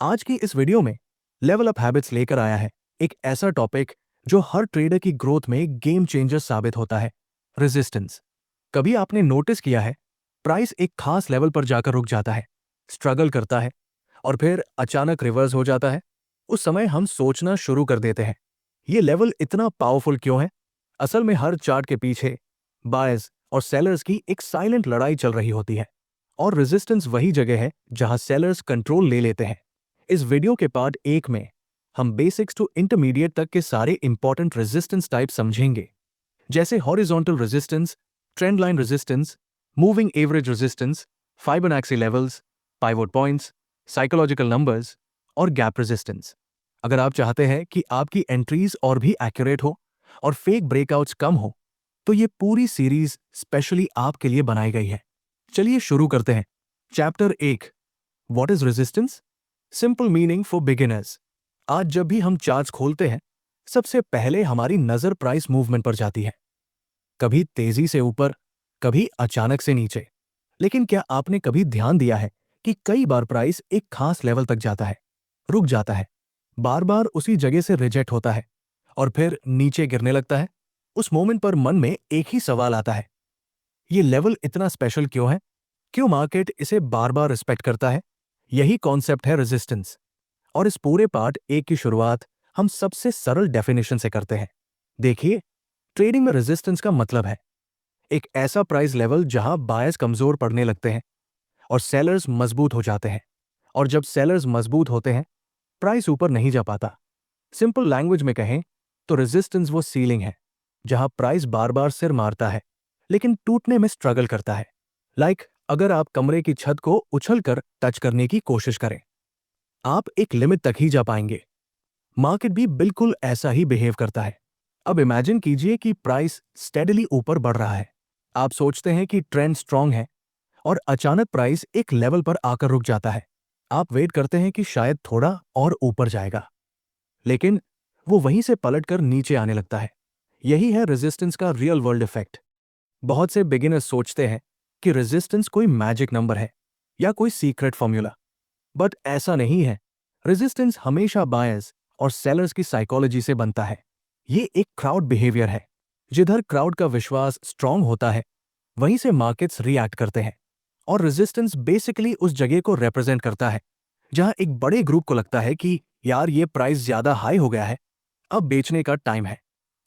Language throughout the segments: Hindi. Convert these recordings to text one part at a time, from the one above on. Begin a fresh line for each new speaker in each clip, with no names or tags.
आज की इस वीडियो में लेवल अप हैबिट्स लेकर आया है एक ऐसा टॉपिक जो हर ट्रेडर की ग्रोथ में गेम चेंजर साबित होता है, रेजिस्टेंस। कभी आपने नोटिस किया है, प्राइस एक खास लेवल पर जाकर रुक जाता है, स्ट्रगल करता है और फिर अचानक रिवर्स हो जाता है। उस समय हम सोचना शुरू कर देते हैं, ये लेवल इतना पावरफुल क्यों है? असल में हर चार्ट के पीछे बायर्स और सेलर्स की एक साइलेंट लड़ाई चल रही होती है, और रेजिस्टेंस वही जगह है जहां सेलर्स कंट्रोल ले लेते हैं। इस वीडियो के पार्ट 1 में हम बेसिक्स टू इंटरमीडिएट तक के सारे इंपॉर्टेंट रेजिस्टेंस टाइप समझेंगे, जैसे horizontal resistance, trend line resistance, moving average resistance, Fibonacci levels, pivot points, psychological numbers और गैप रेजिस्टेंस। अगर आप चाहते हैं कि आपकी एंट्रीज और भी एक्यूरेट हो और फेक ब्रेकआउट्स कम हो, तो ये पूरी सीरीज स्पेशली आपके लिए बनाई गई है। चलिए शुरू करते हैं। Chapter 1, what is resistance? Simple meaning for beginners. आज जब भी हम चार्ट्स खोलते हैं, सबसे पहले हमारी नजर प्राइस मूवमेंट पर जाती है, कभी तेजी से ऊपर, कभी अचानक से नीचे। लेकिन क्या आपने कभी ध्यान दिया है कि कई बार प्राइस एक खास लेवल तक जाता है, रुक जाता है, बार बार उसी जगह से रिजेक्ट होता है और फिर नीचे गिरने लगता है? उस मोमेंट पर मन में एक ही सवाल आता है, ये लेवल इतना स्पेशल क्यों है? क्यों मार्केट इसे बार बार रिस्पेक्ट करता है? यही कॉन्सेप्ट है रेजिस्टेंस। और इस पूरे पार्ट 1 की शुरुआत हम सबसे सरल डेफिनेशन से करते हैं। देखिए, ट्रेडिंग में रेजिस्टेंस का मतलब है एक ऐसा प्राइस लेवल जहां बायर्स कमजोर पड़ने लगते हैं और सेलर्स मजबूत हो जाते हैं। और जब सेलर्स मजबूत होते हैं, प्राइस ऊपर नहीं जा पाता। सिंपल लैंग्वेज में कहें तो रेजिस्टेंस वो सीलिंग है जहां प्राइस बार बार सिर मारता है लेकिन टूटने में स्ट्रगल करता है। अगर आप कमरे की छत को उछलकर टच करने की कोशिश करें, आप एक लिमिट तक ही जा पाएंगे। मार्केट भी बिल्कुल ऐसा ही बिहेव करता है। अब इमेजिन कीजिए कि प्राइस स्टेडली ऊपर बढ़ रहा है। आप सोचते हैं कि ट्रेंड स्ट्रांग है और अचानक प्राइस एक लेवल पर आकर रुक जाता है। आप वेट करते हैं कि शायद थोड़ा और ऊपर जाएगा, लेकिन वो वहीं से पलटकर नीचे आने लगता है। यही है रेजिस्टेंस का रियल वर्ल्ड इफेक्ट। बहुत से बिगिनर्स सोचते हैं कि रेजिस्टेंस कोई मैजिक नंबर है या कोई सीक्रेट फॉर्मूला, बट ऐसा नहीं है। रेजिस्टेंस हमेशा बायर्स और सेलर्स की साइकोलॉजी से बनता है। ये एक क्राउड बिहेवियर है। जिधर क्राउड का विश्वास स्ट्रांग होता है, वहीं से मार्केट्स रिएक्ट करते हैं। और रेजिस्टेंस बेसिकली उस जगह को रिप्रेजेंट करता है जहां एक बड़े ग्रुप को लगता है कि यार ये प्राइस ज्यादा हाई हो गया है, अब बेचने का टाइम है।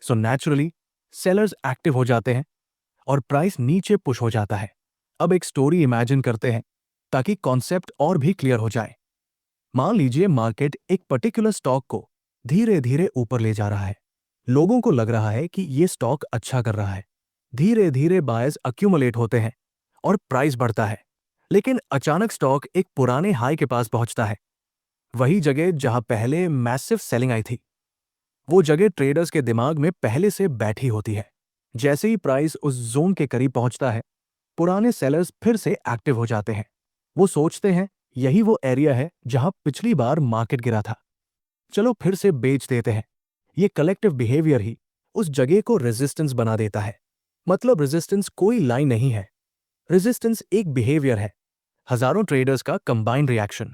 सो नेचुरली सेलर्स एक्टिव हो जाते हैं और प्राइस नीचे पुश हो जाता है। अब एक स्टोरी इमेजिन करते हैं ताकि कॉन्सेप्ट और भी क्लियर हो जाए। मान लीजिए मार्केट एक पर्टिकुलर स्टॉक को धीरे धीरे ऊपर ले जा रहा है। लोगों को लग रहा है कि ये स्टॉक अच्छा कर रहा है। धीरे धीरे बायर्स अक्यूमुलेट होते हैं और प्राइस बढ़ता है। लेकिन अचानक स्टॉक एक पुराने हाई के पास पहुंचता है, वही जगह जहां पहले मैसिव सेलिंग आई थी। वो जगह ट्रेडर्स के दिमाग में पहले से बैठी होती है। जैसे ही प्राइस उस जोन के करीब पहुंचता है, पुराने सेलर्स फिर से एक्टिव हो जाते हैं। वो सोचते हैं यही वो एरिया है जहां पिछली बार मार्केट गिरा था, चलो फिर से बेच देते हैं। ये कलेक्टिव बिहेवियर ही उस जगह को रेजिस्टेंस बना देता है। मतलब रेजिस्टेंस कोई लाइन नहीं है, रेजिस्टेंस एक बिहेवियर है, हजारों ट्रेडर्स का कंबाइंड रिएक्शन।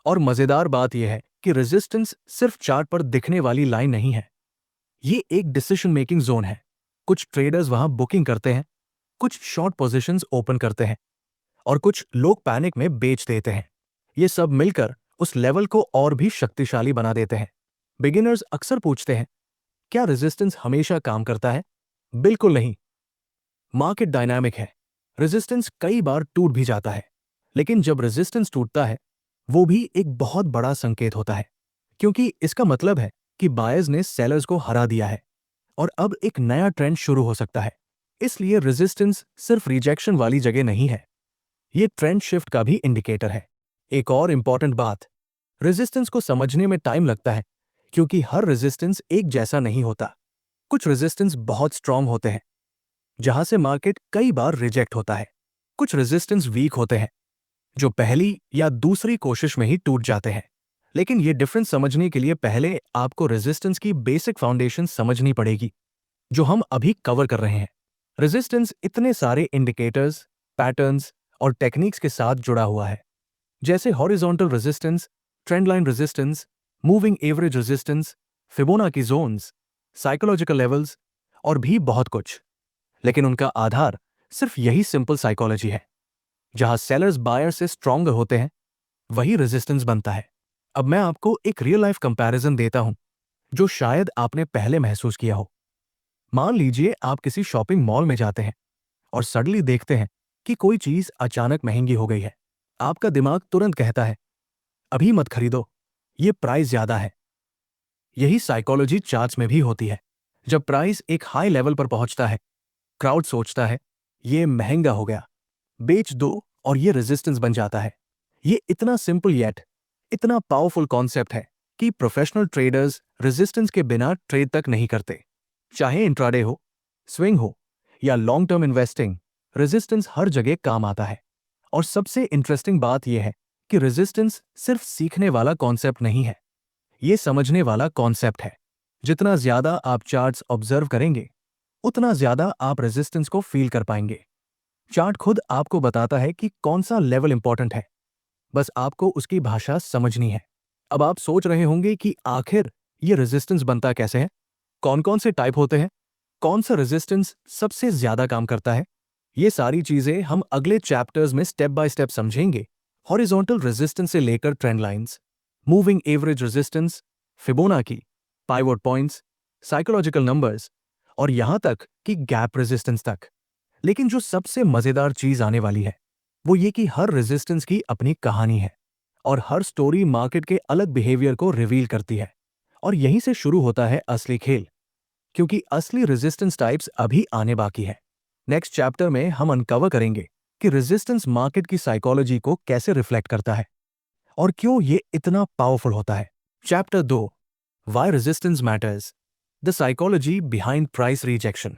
और मजेदार बात यह है कि रेजिस्टेंस सिर्फ चार्ट पर दिखने वाली लाइन नहीं है, ये एक डिसीजन मेकिंग जोन है। कुछ ट्रेडर्स वहां बुकिंग करते हैं, कुछ शॉर्ट पोजीशंस ओपन करते हैं और कुछ लोग पैनिक में बेच देते हैं। ये सब मिलकर उस लेवल को और भी शक्तिशाली बना देते हैं। बिगिनर्स अक्सर पूछते हैं, क्या रेजिस्टेंस हमेशा काम करता है? बिल्कुल नहीं। मार्केट डायनामिक है, रेजिस्टेंस कई बार टूट भी जाता है। लेकिन जब रेजिस्टेंस टूटता है, वो भी एक बहुत बड़ा संकेत होता है, क्योंकि इसका मतलब है कि बायर्स ने सेलर्स को हरा दिया है और अब एक नया ट्रेंड शुरू हो सकता है। इसलिए रेजिस्टेंस सिर्फ रिजेक्शन वाली जगह नहीं है, ये ट्रेंड शिफ्ट का भी इंडिकेटर है। एक और इंपॉर्टेंट बात, रेजिस्टेंस को समझने में टाइम लगता है, क्योंकि हर रेजिस्टेंस एक जैसा नहीं होता। कुछ रेजिस्टेंस बहुत स्ट्रांग होते हैं, जहां से मार्केट कई बार रिजेक्ट होता है। कुछ रेजिस्टेंस वीक होते हैं, जो पहली या दूसरी कोशिश में ही टूट जाते हैं। लेकिन ये डिफरेंस समझने के लिए पहले आपको रेजिस्टेंस की बेसिक फाउंडेशन समझनी पड़ेगी, जो हम अभी कवर कर रहे हैं। रेजिस्टेंस इतने सारे इंडिकेटर्स, पैटर्न्स और टेक्निक्स के साथ जुड़ा हुआ है, जैसे horizontal resistance trend line resistance, moving average resistance, Fibonacci zones, psychological levels और भी बहुत कुछ। लेकिन उनका आधार सिर्फ यही सिंपल साइकोलॉजी है। जहां सेलर्स बायर से स्ट्रॉन्गर होते हैं, वही रेजिस्टेंस बनता है। अब मैं आपको एक रियल लाइफ कंपैरिजन देता हूं, जो शायद आपने पहले महसूस किया हो। मान लीजिए आप किसी शॉपिंग मॉल में जाते हैं और सडनली देखते हैं कि कोई चीज अचानक महंगी हो गई है। आपका दिमाग तुरंत कहता है, अभी मत खरीदो, ये प्राइस ज्यादा है। यही साइकोलॉजी चार्ट्स में भी होती है। जब प्राइस एक हाई लेवल पर पहुंचता है, क्राउड सोचता है, ये महंगा हो गया, बेच दो, और ये रेजिस्टेंस बन जाता है। ये इतना सिंपल येट इतना पावरफुल कॉन्सेप्ट है कि प्रोफेशनल ट्रेडर्स रेजिस्टेंस के बिना ट्रेड तक नहीं करते। चाहे इंट्राडे हो, स्विंग हो या लॉन्ग टर्म इन्वेस्टिंग, रेजिस्टेंस हर जगह काम आता है। और सबसे इंटरेस्टिंग बात यह है कि रेजिस्टेंस सिर्फ सीखने वाला कॉन्सेप्ट नहीं है, ये समझने वाला कॉन्सेप्ट है। जितना ज्यादा आप चार्ट्स ऑब्जर्व करेंगे, उतना ज्यादा आप रेजिस्टेंस को फील कर पाएंगे। चार्ट खुद आपको बताता है कि कौन सा लेवल इंपॉर्टेंट है, बस आपको उसकी भाषा समझनी है। अब आप सोच रहे होंगे कि आखिर ये रेजिस्टेंस बनता कैसे है, कौन कौन से टाइप होते हैं, कौन सा रेजिस्टेंस सबसे ज्यादा काम करता है। ये सारी चीजें हम अगले चैप्टर्स में स्टेप बाय स्टेप समझेंगे। हॉरिजॉन्टल रेजिस्टेंस से लेकर trend lines, moving average resistance, Fibonacci, pivot points, psychological numbers और यहां तक कि गैप रेजिस्टेंस तक। लेकिन जो सबसे मजेदार चीज आने वाली है, वो ये कि हर रेजिस्टेंस की अपनी कहानी है और हर स्टोरी मार्केट के अलग बिहेवियर को रिवील करती है। और यहीं से शुरू होता है असली खेल, क्योंकि असली रेजिस्टेंस टाइप्स अभी आने बाकी है। नेक्स्ट चैप्टर में हम अनकवर करेंगे कि रेजिस्टेंस मार्केट की साइकोलॉजी को कैसे रिफ्लेक्ट करता है और क्यों ये इतना पावरफुल होता है। Chapter 2, why resistance matters, the psychology behind price rejection.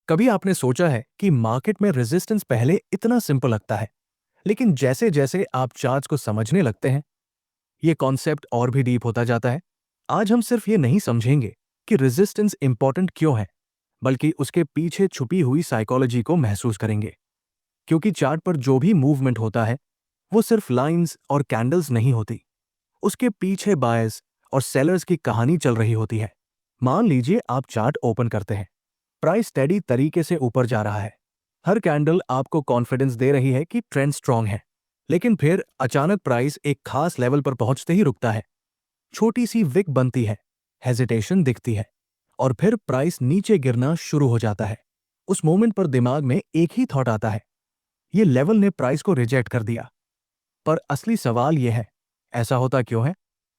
कभी आपने सोचा है कि मार्केट में रेजिस्टेंस पहले इतना सिंपल लगता है, लेकिन जैसे जैसे आप चार्ट्स को समझने लगते हैं, ये कॉन्सेप्ट और भी डीप होता जाता है। आज हम सिर्फ ये नहीं समझेंगे कि रेजिस्टेंस इंपॉर्टेंट क्यों है, बल्कि उसके पीछे छुपी हुई साइकोलॉजी को महसूस करेंगे। क्योंकि चार्ट पर जो भी मूवमेंट होता है, वो सिर्फ लाइंस और कैंडल्स नहीं होती, उसके पीछे बायर्स और सेलर्स की कहानी चल रही होती है। मान लीजिए आप चार्ट ओपन करते हैं, प्राइस स्टेडी तरीके से ऊपर जा रहा है, हर कैंडल आपको कॉन्फिडेंस दे रही है कि ट्रेंड स्ट्रांग है। लेकिन फिर अचानक प्राइस एक खास लेवल पर पहुंचते ही रुकता है, छोटी सी विक बनती है, हेजिटेशन दिखती है और फिर प्राइस नीचे गिरना शुरू हो जाता है। उस मोमेंट पर दिमाग में एक ही थॉट आता है, ये लेवल ने प्राइस को रिजेक्ट कर दिया। पर असली सवाल यह है, ऐसा होता क्यों है?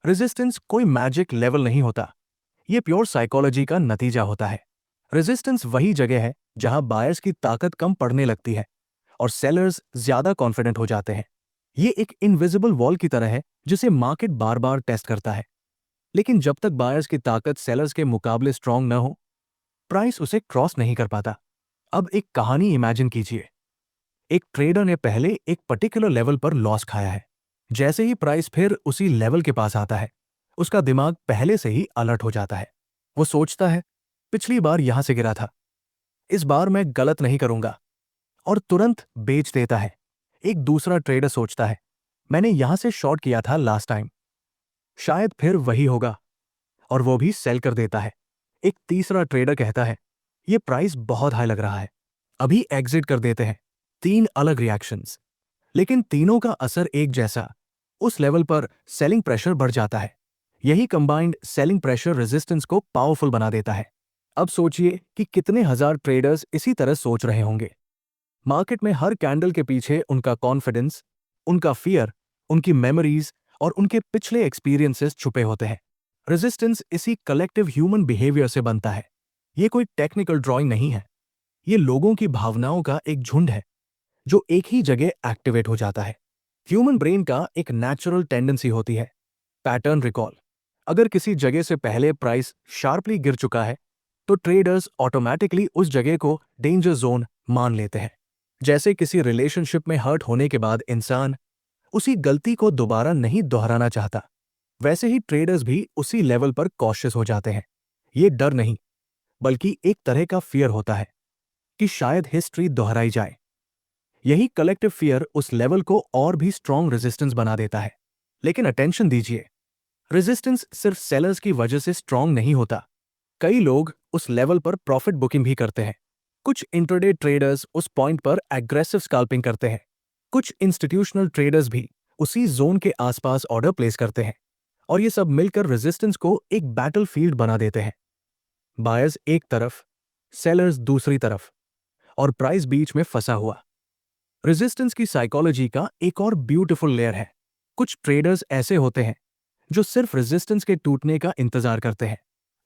रेजिस्टेंस कोई मैजिक लेवल नहीं होता, ये प्योर साइकोलॉजी का नतीजा होता है। रेजिस्टेंस वही जगह है जहां बायर्स की ताकत कम पड़ने लगती है और सेलर्स ज्यादा कॉन्फिडेंट हो जाते हैं। ये एक इनविजिबल वॉल की तरह है जिसे मार्केट बार बार टेस्ट करता है। लेकिन जब तक बायर्स की ताकत सेलर्स के मुकाबले स्ट्रांग न हो, प्राइस उसे क्रॉस नहीं कर पाता। अब एक कहानी इमेजिन कीजिए। एक ट्रेडर ने पहले एक पर्टिकुलर लेवल पर लॉस खाया है। जैसे ही प्राइस फिर उसी लेवल के पास आता है, उसका दिमाग पहले से ही अलर्ट हो जाता है। वो सोचता है, पिछली बार यहां से गिरा था, इस बार मैं गलत नहीं करूंगा, और तुरंत बेच देता है। एक दूसरा ट्रेडर सोचता है, मैंने यहां से शॉर्ट किया था लास्ट टाइम, शायद फिर वही होगा, और वो भी सेल कर देता है। एक तीसरा ट्रेडर कहता है, ये प्राइस बहुत हाई लग रहा है, अभी एग्जिट कर देते हैं। तीन अलग रिएक्शंस, लेकिन तीनों का असर एक जैसा, उस लेवल पर सेलिंग प्रेशर बढ़ जाता है। यही कंबाइंड सेलिंग प्रेशर रेजिस्टेंस को पावरफुल बना देता है। अब सोचिए कि कितने हजार ट्रेडर्स इसी तरह सोच रहे होंगे। मार्केट में हर कैंडल के पीछे उनका कॉन्फिडेंस, उनका फियर, उनकी मेमोरीज और उनके पिछले एक्सपीरियंसेस छुपे होते हैं। रेजिस्टेंस इसी कलेक्टिव ह्यूमन बिहेवियर से बनता है। ये कोई टेक्निकल ड्राइंग नहीं है, ये लोगों की भावनाओं का एक झुंड है जो एक ही जगह एक्टिवेट हो जाता है। ह्यूमन ब्रेन का एक नेचुरल टेंडेंसी होती है पैटर्न रिकॉल। अगर किसी जगह से पहले प्राइस शार्पली गिर चुका है, तो ट्रेडर्स ऑटोमेटिकली उस जगह को डेंजर जोन मान लेते हैं। जैसे किसी रिलेशनशिप में हर्ट होने के बाद इंसान उसी गलती को दोबारा नहीं दोहराना चाहता, वैसे ही ट्रेडर्स भी उसी लेवल पर कॉशियस हो जाते हैं। ये डर नहीं, बल्कि एक तरह का फियर होता है कि शायद हिस्ट्री दोहराई जाए। यही कलेक्टिव फियर उस लेवल को और भी स्ट्रॉन्ग रेजिस्टेंस बना देता है। लेकिन अटेंशन दीजिए, रेजिस्टेंस सिर्फ सेलर्स की वजह से स्ट्रांग नहीं होता। कई लोग उस लेवल पर प्रॉफिट बुकिंग भी करते हैं। कुछ इंट्राडे ट्रेडर्स उस पॉइंट पर एग्रेसिव स्कैल्पिंग करते हैं। कुछ इंस्टीट्यूशनल ट्रेडर्स भी उसी जोन के आसपास ऑर्डर प्लेस करते हैं, और ये सब मिलकर रेजिस्टेंस को एक बैटलफील्ड बना देते हैं। बायर्स एक तरफ, सेलर्स दूसरी तरफ, और प्राइस बीच में फंसा हुआ। रेजिस्टेंस की साइकोलॉजी का एक और ब्यूटीफुल लेयर है। कुछ ट्रेडर्स ऐसे होते हैं जो सिर्फ रेजिस्टेंस के टूटने का इंतजार करते हैं।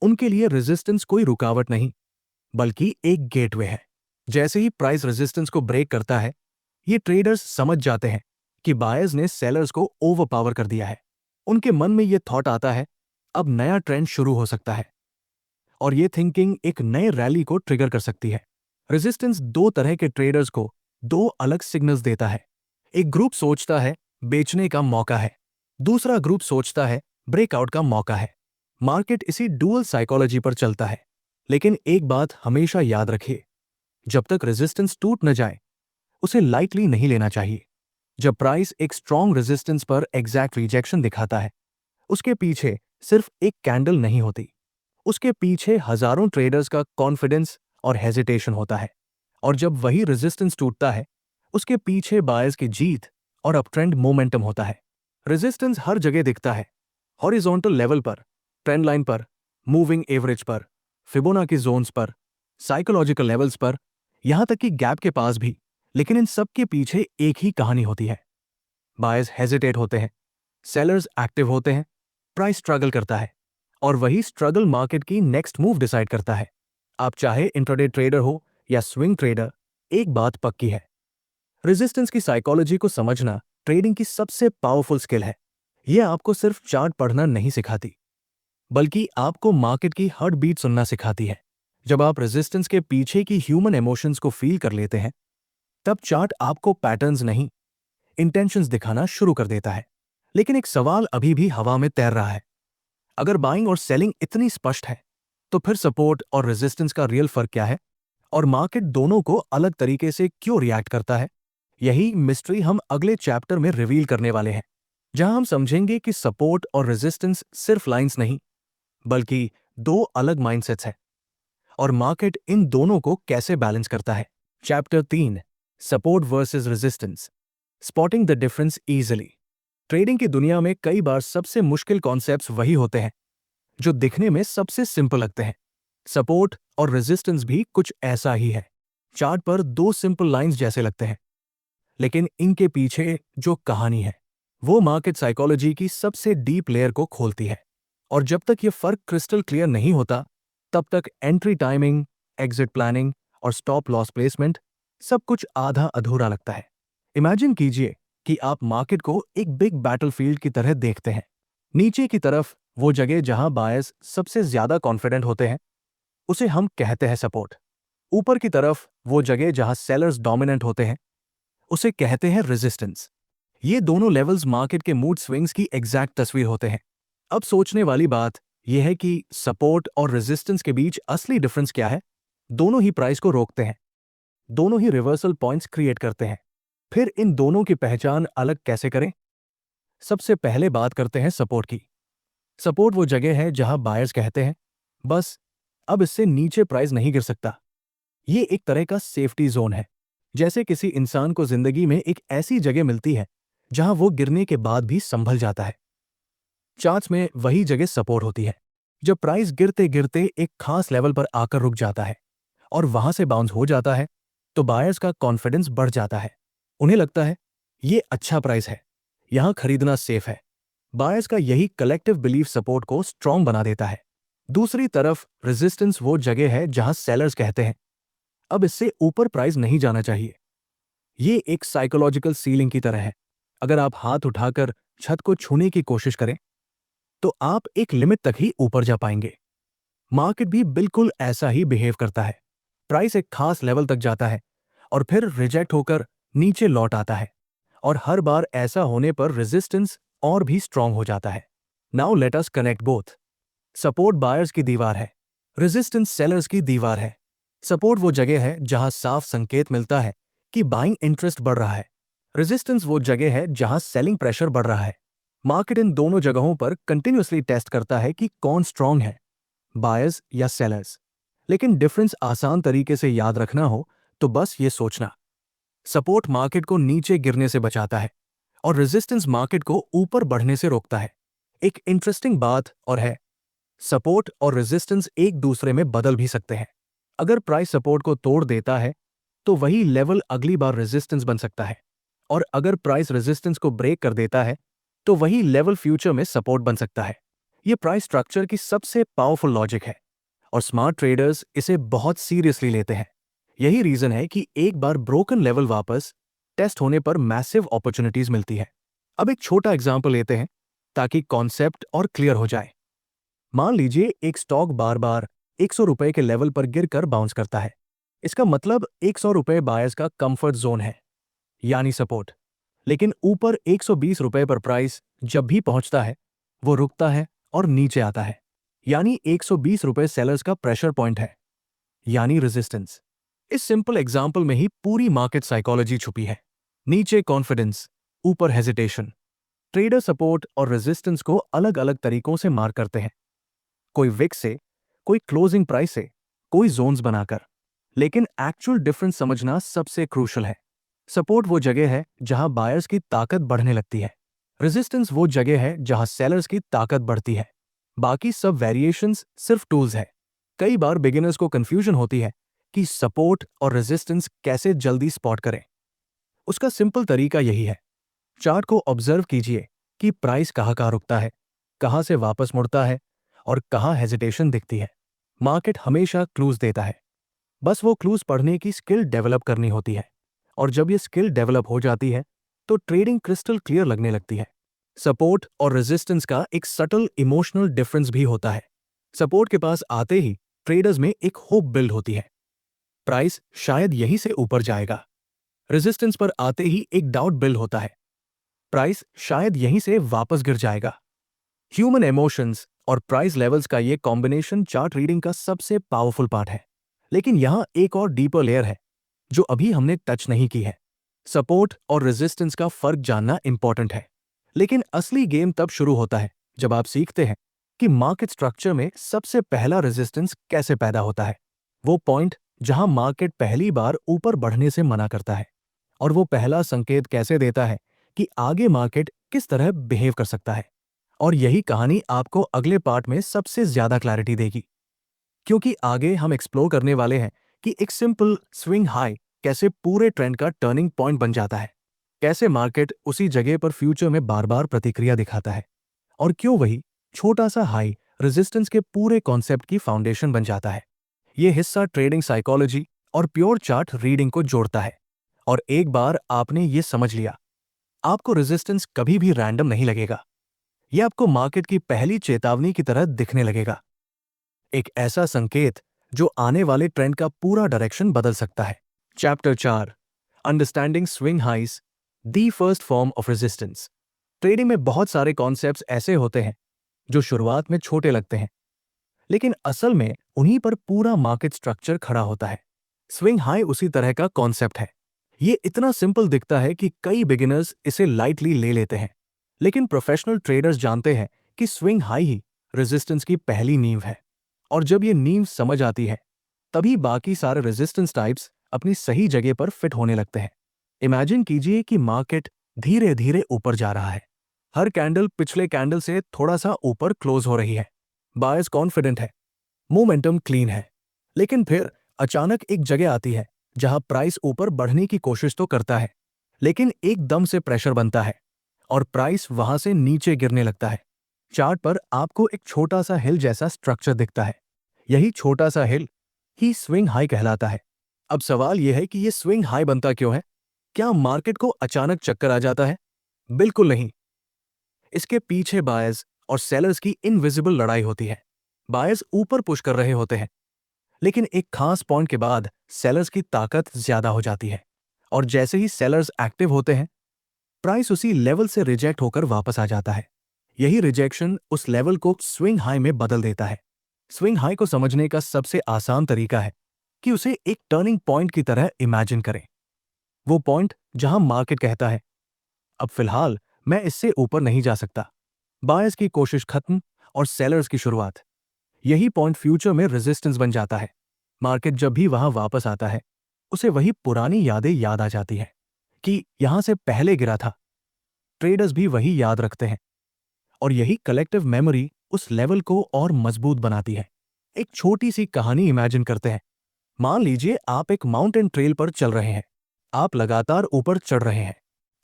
उनके लिए रेजिस्टेंस कोई रुकावट नहीं, बल्कि एक गेटवे है। जैसे ही प्राइस रेजिस्टेंस को ब्रेक करता है, ये ट्रेडर्स समझ जाते हैं कि बायर्स ने सेलर्स को ओवरपावर कर दिया है। उनके मन में ये थॉट आता है, अब नया ट्रेंड शुरू हो सकता है, और ये थिंकिंग एक नए रैली को ट्रिगर कर सकती है। रेजिस्टेंस दो तरह के ट्रेडर्स को दो अलग सिग्नल्स देता है। एक ग्रुप सोचता है बेचने का मौका है, दूसरा ग्रुप सोचता है ब्रेकआउट का मौका है। मार्केट इसी डुअल साइकोलॉजी पर चलता है। लेकिन एक बात हमेशा याद रखिए, जब तक रेजिस्टेंस टूट न जाए, उसे लाइटली नहीं लेना चाहिए। जब प्राइस एक स्ट्रॉन्ग रेजिस्टेंस पर एग्जैक्ट रिजेक्शन दिखाता है, उसके पीछे सिर्फ एक कैंडल नहीं होती, उसके पीछे हजारों ट्रेडर्स का कॉन्फिडेंस और हेजिटेशन होता है। और जब वही रेजिस्टेंस टूटता है, उसके पीछे बायर्स की जीत और अपट्रेंड मोमेंटम होता है। रेजिस्टेंस हर जगह दिखता है, हॉरिजॉन्टल लेवल पर, ट्रेंड लाइन पर, मूविंग एवरेज पर, फिबोनाची जोन्स पर, साइकोलॉजिकल लेवल्स पर, यहां तक कि गैप के पास भी। लेकिन इन सब के पीछे एक ही कहानी होती है। बायर्स हेजिटेट होते हैं, सेलर्स एक्टिव होते हैं, प्राइस स्ट्रगल करता है, और वही स्ट्रगल मार्केट की नेक्स्ट मूव डिसाइड करता है। आप चाहे इंट्राडे ट्रेडर हो या स्विंग ट्रेडर, एक बात पक्की है, रेजिस्टेंस की साइकोलॉजी को समझना ट्रेडिंग की सबसे पावरफुल स्किल है। यह आपको सिर्फ चार्ट पढ़ना नहीं सिखाती, बल्कि आपको मार्केट की हार्ट बीट सुनना सिखाती है। जब आप रेजिस्टेंस के पीछे की ह्यूमन इमोशंस को फील कर लेते हैं, तब चार्ट आपको पैटर्न्स नहीं, इंटेंशंस दिखाना शुरू कर देता है। लेकिन एक सवाल अभी भी हवा में तैर रहा है, अगर बाइंग और सेलिंग इतनी स्पष्ट है, तो फिर सपोर्ट और रेजिस्टेंस का रियल फर्क क्या है, और मार्केट दोनों को अलग तरीके से क्यों रिएक्ट करता है? यही मिस्ट्री हम अगले चैप्टर में रिवील करने वाले हैं, जहां हम समझेंगे कि सपोर्ट और रेजिस्टेंस सिर्फ लाइंस नहीं, बल्कि दो अलग माइंडसेट्स हैं, और मार्केट इन दोनों को कैसे बैलेंस करता है। Chapter 3, support versus resistance, spotting the difference easily. Trading की दुनिया में कई बार सबसे मुश्किल कॉन्सेप्ट्स वही होते हैं जो दिखने में सबसे सिंपल लगते हैं। सपोर्ट और रेजिस्टेंस भी कुछ ऐसा ही है। चार्ट पर दो सिंपल लाइंस जैसे लगते हैं, लेकिन इनके पीछे जो कहानी है, वो मार्केट साइकोलॉजी की सबसे डीप लेयर को खोलती है। और जब तक ये फर्क क्रिस्टल क्लियर नहीं होता, तब तक एंट्री टाइमिंग, एग्जिट प्लानिंग और स्टॉप लॉस प्लेसमेंट सब कुछ आधा अधूरा लगता है। इमेजिन कीजिए कि आप मार्केट को एक बिग बैटलफील्ड की तरह देखते हैं। नीचे की तरफ वो जगह जहां बायर्स सबसे ज्यादा कॉन्फिडेंट होते हैं, उसे हम कहते हैं सपोर्ट। ऊपर की तरफ वो जगह जहां सेलर्स डोमिनेंट होते हैं, उसे कहते हैं रेजिस्टेंस। ये दोनों लेवल्स मार्केट के मूड स्विंग्स की एग्जैक्ट तस्वीर होते हैं। अब सोचने वाली बात यह है कि सपोर्ट और रेजिस्टेंस के बीच असली डिफरेंस क्या है। दोनों ही प्राइस को रोकते हैं, दोनों ही रिवर्सल पॉइंट्स क्रिएट करते हैं। फिर इन दोनों की पहचान अलग कैसे करें? सबसे पहले बात करते हैं सपोर्ट की। सपोर्ट वो जगह है जहां बायर्स कहते हैं, बस अब इससे नीचे प्राइस नहीं गिर सकता। ये एक तरह का सेफ्टी जोन है, जैसे किसी इंसान को जिंदगी में एक ऐसी जगह मिलती है जहां वो गिरने के बाद भी संभल जाता है। चार्ट्स में वही जगह सपोर्ट होती है, जब प्राइस गिरते गिरते एक खास लेवल पर आकर रुक जाता है और वहां से बाउंस हो जाता है, तो बायर्स का कॉन्फिडेंस बढ़ जाता है। उन्हें लगता है ये अच्छा प्राइस है, यहां खरीदना सेफ है। बायर्स का यही कलेक्टिव बिलीफ सपोर्ट को स्ट्रॉन्ग बना देता है। दूसरी तरफ रेजिस्टेंस वो जगह है जहां सेलर्स कहते हैं, अब इससे ऊपर प्राइस नहीं जाना चाहिए। ये एक साइकोलॉजिकल सीलिंग की तरह है। अगर आप हाथ उठाकर छत को छूने की कोशिश करें, तो आप एक लिमिट तक ही ऊपर जा पाएंगे। मार्केट भी बिल्कुल ऐसा ही बिहेव करता है। प्राइस एक खास लेवल तक जाता है और फिर रिजेक्ट होकर नीचे लौट आता है, और हर बार ऐसा होने पर रेजिस्टेंस और भी स्ट्रांग हो जाता है। Now let us connect both. Support buyers की दीवार है, रेजिस्टेंस सेलर्स की दीवार है। सपोर्ट वो जगह है जहां साफ संकेत मिलता है कि बाइंग इंटरेस्ट बढ़ रहा है। रेजिस्टेंस वो जगह है जहां सेलिंग प्रेशर बढ़ रहा है। मार्केट इन दोनों जगहों पर कंटिन्यूअसली टेस्ट करता है कि कौन स्ट्रांग है, बायर्स या सेलर्स। लेकिन डिफरेंस आसान तरीके से याद रखना हो तो बस ये सोचना, सपोर्ट मार्केट को नीचे गिरने से बचाता है और रेजिस्टेंस मार्केट को ऊपर बढ़ने से रोकता है। एक इंटरेस्टिंग बात और है, सपोर्ट और रेजिस्टेंस एक दूसरे में बदल भी सकते हैं। अगर प्राइस सपोर्ट को तोड़ देता है तो वही लेवल अगली बार रेजिस्टेंस बन सकता है, और अगर प्राइस रेजिस्टेंस को ब्रेक कर देता है तो वही लेवल फ्यूचर में सपोर्ट बन सकता है। यह प्राइस स्ट्रक्चर की सबसे पावरफुल लॉजिक है और स्मार्ट ट्रेडर्स इसे बहुत सीरियसली लेते हैं। यही रीजन है कि एक बार ब्रोकन लेवल वापस टेस्ट होने पर मैसिव अपॉर्चुनिटीज मिलती है। अब एक छोटा एग्जांपल लेते हैं ताकि कॉन्सेप्ट और क्लियर हो जाए। मान लीजिए एक स्टॉक बार बार 100 रुपए के लेवल पर गिरकर बाउंस करता है। इसका मतलब 100 रुपए बायर्स का कंफर्ट जोन है, यानी सपोर्ट। लेकिन ऊपर 120 रुपए पर प्राइस जब भी पहुंचता है वो रुकता है और नीचे आता है, यानी 120 रुपए सेलर्स का प्रेशर पॉइंट है, यानी रेजिस्टेंस। इस सिंपल एग्जाम्पल में ही पूरी मार्केट साइकोलॉजी छुपी है। नीचे कॉन्फिडेंस, ऊपर हेजिटेशन। ट्रेडर सपोर्ट और रेजिस्टेंस को अलग अलग तरीकों से मार करते हैं, कोई विक से, कोई क्लोजिंग प्राइस से, कोई जोन्स बनाकर। लेकिन एक्चुअल डिफरेंस समझना सबसे क्रूशल है। सपोर्ट वो जगह है जहां बायर्स की ताकत बढ़ने लगती है, रेजिस्टेंस वो जगह है जहां सेलर्स की ताकत बढ़ती है। बाकी सब वेरिएशंस सिर्फ टूल्स है। कई बार बिगिनर्स को कंफ्यूजन होती है कि सपोर्ट और रेजिस्टेंस कैसे जल्दी स्पॉट करें। उसका सिंपल तरीका यही है, चार्ट को ऑब्जर्व कीजिए कि प्राइस कहाँ रुकता है, कहाँ से वापस मुड़ता है और कहाँ हेजिटेशन दिखती है। मार्केट हमेशा क्लूज देता है, बस वो क्लूज पढ़ने की स्किल डेवलप करनी होती है। और जब ये स्किल डेवलप हो जाती है तो ट्रेडिंग क्रिस्टल क्लियर लगने लगती है। सपोर्ट और रेजिस्टेंस का एक सटल इमोशनल डिफरेंस भी होता है। सपोर्ट के पास आते ही ट्रेडर्स में एक होप बिल्ड होती है, प्राइस शायद यहीं से ऊपर जाएगा। रेजिस्टेंस पर आते ही एक डाउट बिल्ड होता है, प्राइस शायद यहीं से वापस गिर जाएगा। ह्यूमन इमोशंस और प्राइस लेवल्स का ये कॉम्बिनेशन चार्ट रीडिंग का सबसे पावरफुल पार्ट है। लेकिन यहां एक और डीपर लेयर है जो अभी हमने टच नहीं की है। सपोर्ट और रेजिस्टेंस का फर्क जानना इंपॉर्टेंट है, लेकिन असली गेम तब शुरू होता है जब आप सीखते हैं कि मार्केट स्ट्रक्चर में सबसे पहला रेजिस्टेंस कैसे पैदा होता है। वो पॉइंट जहां मार्केट पहली बार ऊपर बढ़ने से मना करता है, और वो पहला संकेत कैसे देता है कि आगे मार्केट किस तरह बिहेव कर सकता है। और यही कहानी आपको अगले पार्ट में सबसे ज्यादा क्लैरिटी देगी, क्योंकि आगे हम एक्सप्लोर करने वाले हैं कि एक सिंपल स्विंग हाई कैसे पूरे ट्रेंड का टर्निंग पॉइंट बन जाता है, कैसे मार्केट उसी जगह पर फ्यूचर में बार बार प्रतिक्रिया दिखाता है, और क्यों वही छोटा सा हाई रेजिस्टेंस के पूरे कॉन्सेप्ट की फाउंडेशन बन जाता है। यह हिस्सा ट्रेडिंग साइकोलॉजी और प्योर चार्ट रीडिंग को जोड़ता है। और एक बार आपने ये समझ लिया, आपको रेजिस्टेंस कभी भी रैंडम नहीं लगेगा। यह आपको मार्केट की पहली चेतावनी की तरह दिखने लगेगा, एक ऐसा संकेत जो आने वाले ट्रेंड का पूरा डायरेक्शन बदल सकता है। Chapter 4, understanding swing highs, the first form of resistance. Trading में बहुत सारे कॉन्सेप्ट्स ऐसे होते हैं जो शुरुआत में छोटे लगते हैं, लेकिन असल में उन्हीं पर पूरा मार्केट स्ट्रक्चर खड़ा होता है। स्विंग हाई उसी तरह का कॉन्सेप्ट है। ये इतना सिंपल दिखता है कि कई बिगिनर्स इसे लाइटली ले लेते हैं, लेकिन प्रोफेशनल ट्रेडर्स जानते हैं कि स्विंग हाई ही रेजिस्टेंस की पहली नींव है। और जब ये नींव समझ आती है तभी बाकी सारे रेजिस्टेंस टाइप्स अपनी सही जगह पर फिट होने लगते हैं। इमेजिन कीजिए कि मार्केट धीरे धीरे ऊपर जा रहा है, हर कैंडल पिछले कैंडल से थोड़ा सा ऊपर क्लोज हो रही है, बायर्स कॉन्फिडेंट है, मोमेंटम क्लीन है। लेकिन फिर अचानक एक जगह आती है जहां प्राइस ऊपर बढ़ने की कोशिश तो करता है, लेकिन एकदम से प्रेशर बनता है और प्राइस वहां से नीचे गिरने लगता है। चार्ट पर आपको एक छोटा सा हिल जैसा स्ट्रक्चर दिखता है। यही छोटा सा हिल ही स्विंग हाई कहलाता है। अब सवाल यह है कि यह स्विंग हाई बनता क्यों है? क्या मार्केट को अचानक चक्कर आ जाता है? बिल्कुल नहीं। इसके पीछे बायर्स और सेलर्स की इनविजिबल लड़ाई होती है। बायर्स ऊपर पुश कर रहे होते हैं, लेकिन एक खास पॉइंट के बाद सेलर्स की ताकत ज्यादा हो जाती है, और जैसे ही सेलर्स एक्टिव होते हैं प्राइस उसी लेवल से रिजेक्ट होकर वापस आ जाता है। यही रिजेक्शन उस लेवल को स्विंग हाई में बदल देता है। स्विंग हाई को समझने का सबसे आसान तरीका है कि उसे एक टर्निंग पॉइंट की तरह इमेजिन करें। वो पॉइंट जहां मार्केट कहता है अब फिलहाल मैं इससे ऊपर नहीं जा सकता, बायर्स की कोशिश खत्म और सेलर्स की शुरुआत। यही पॉइंट फ्यूचर में रेजिस्टेंस बन जाता है। मार्केट जब भी वहां वापस आता है, उसे वही पुरानी यादें याद आ जाती हैं कि यहां से पहले गिरा था। ट्रेडर्स भी वही याद रखते हैं और यही कलेक्टिव मेमोरी उस लेवल को और मजबूत बनाती है। एक छोटी सी कहानी इमेजिन करते हैं। मान लीजिए आप एक माउंटेन ट्रेल पर चल रहे हैं। आप लगातार ऊपर चढ़ रहे हैं।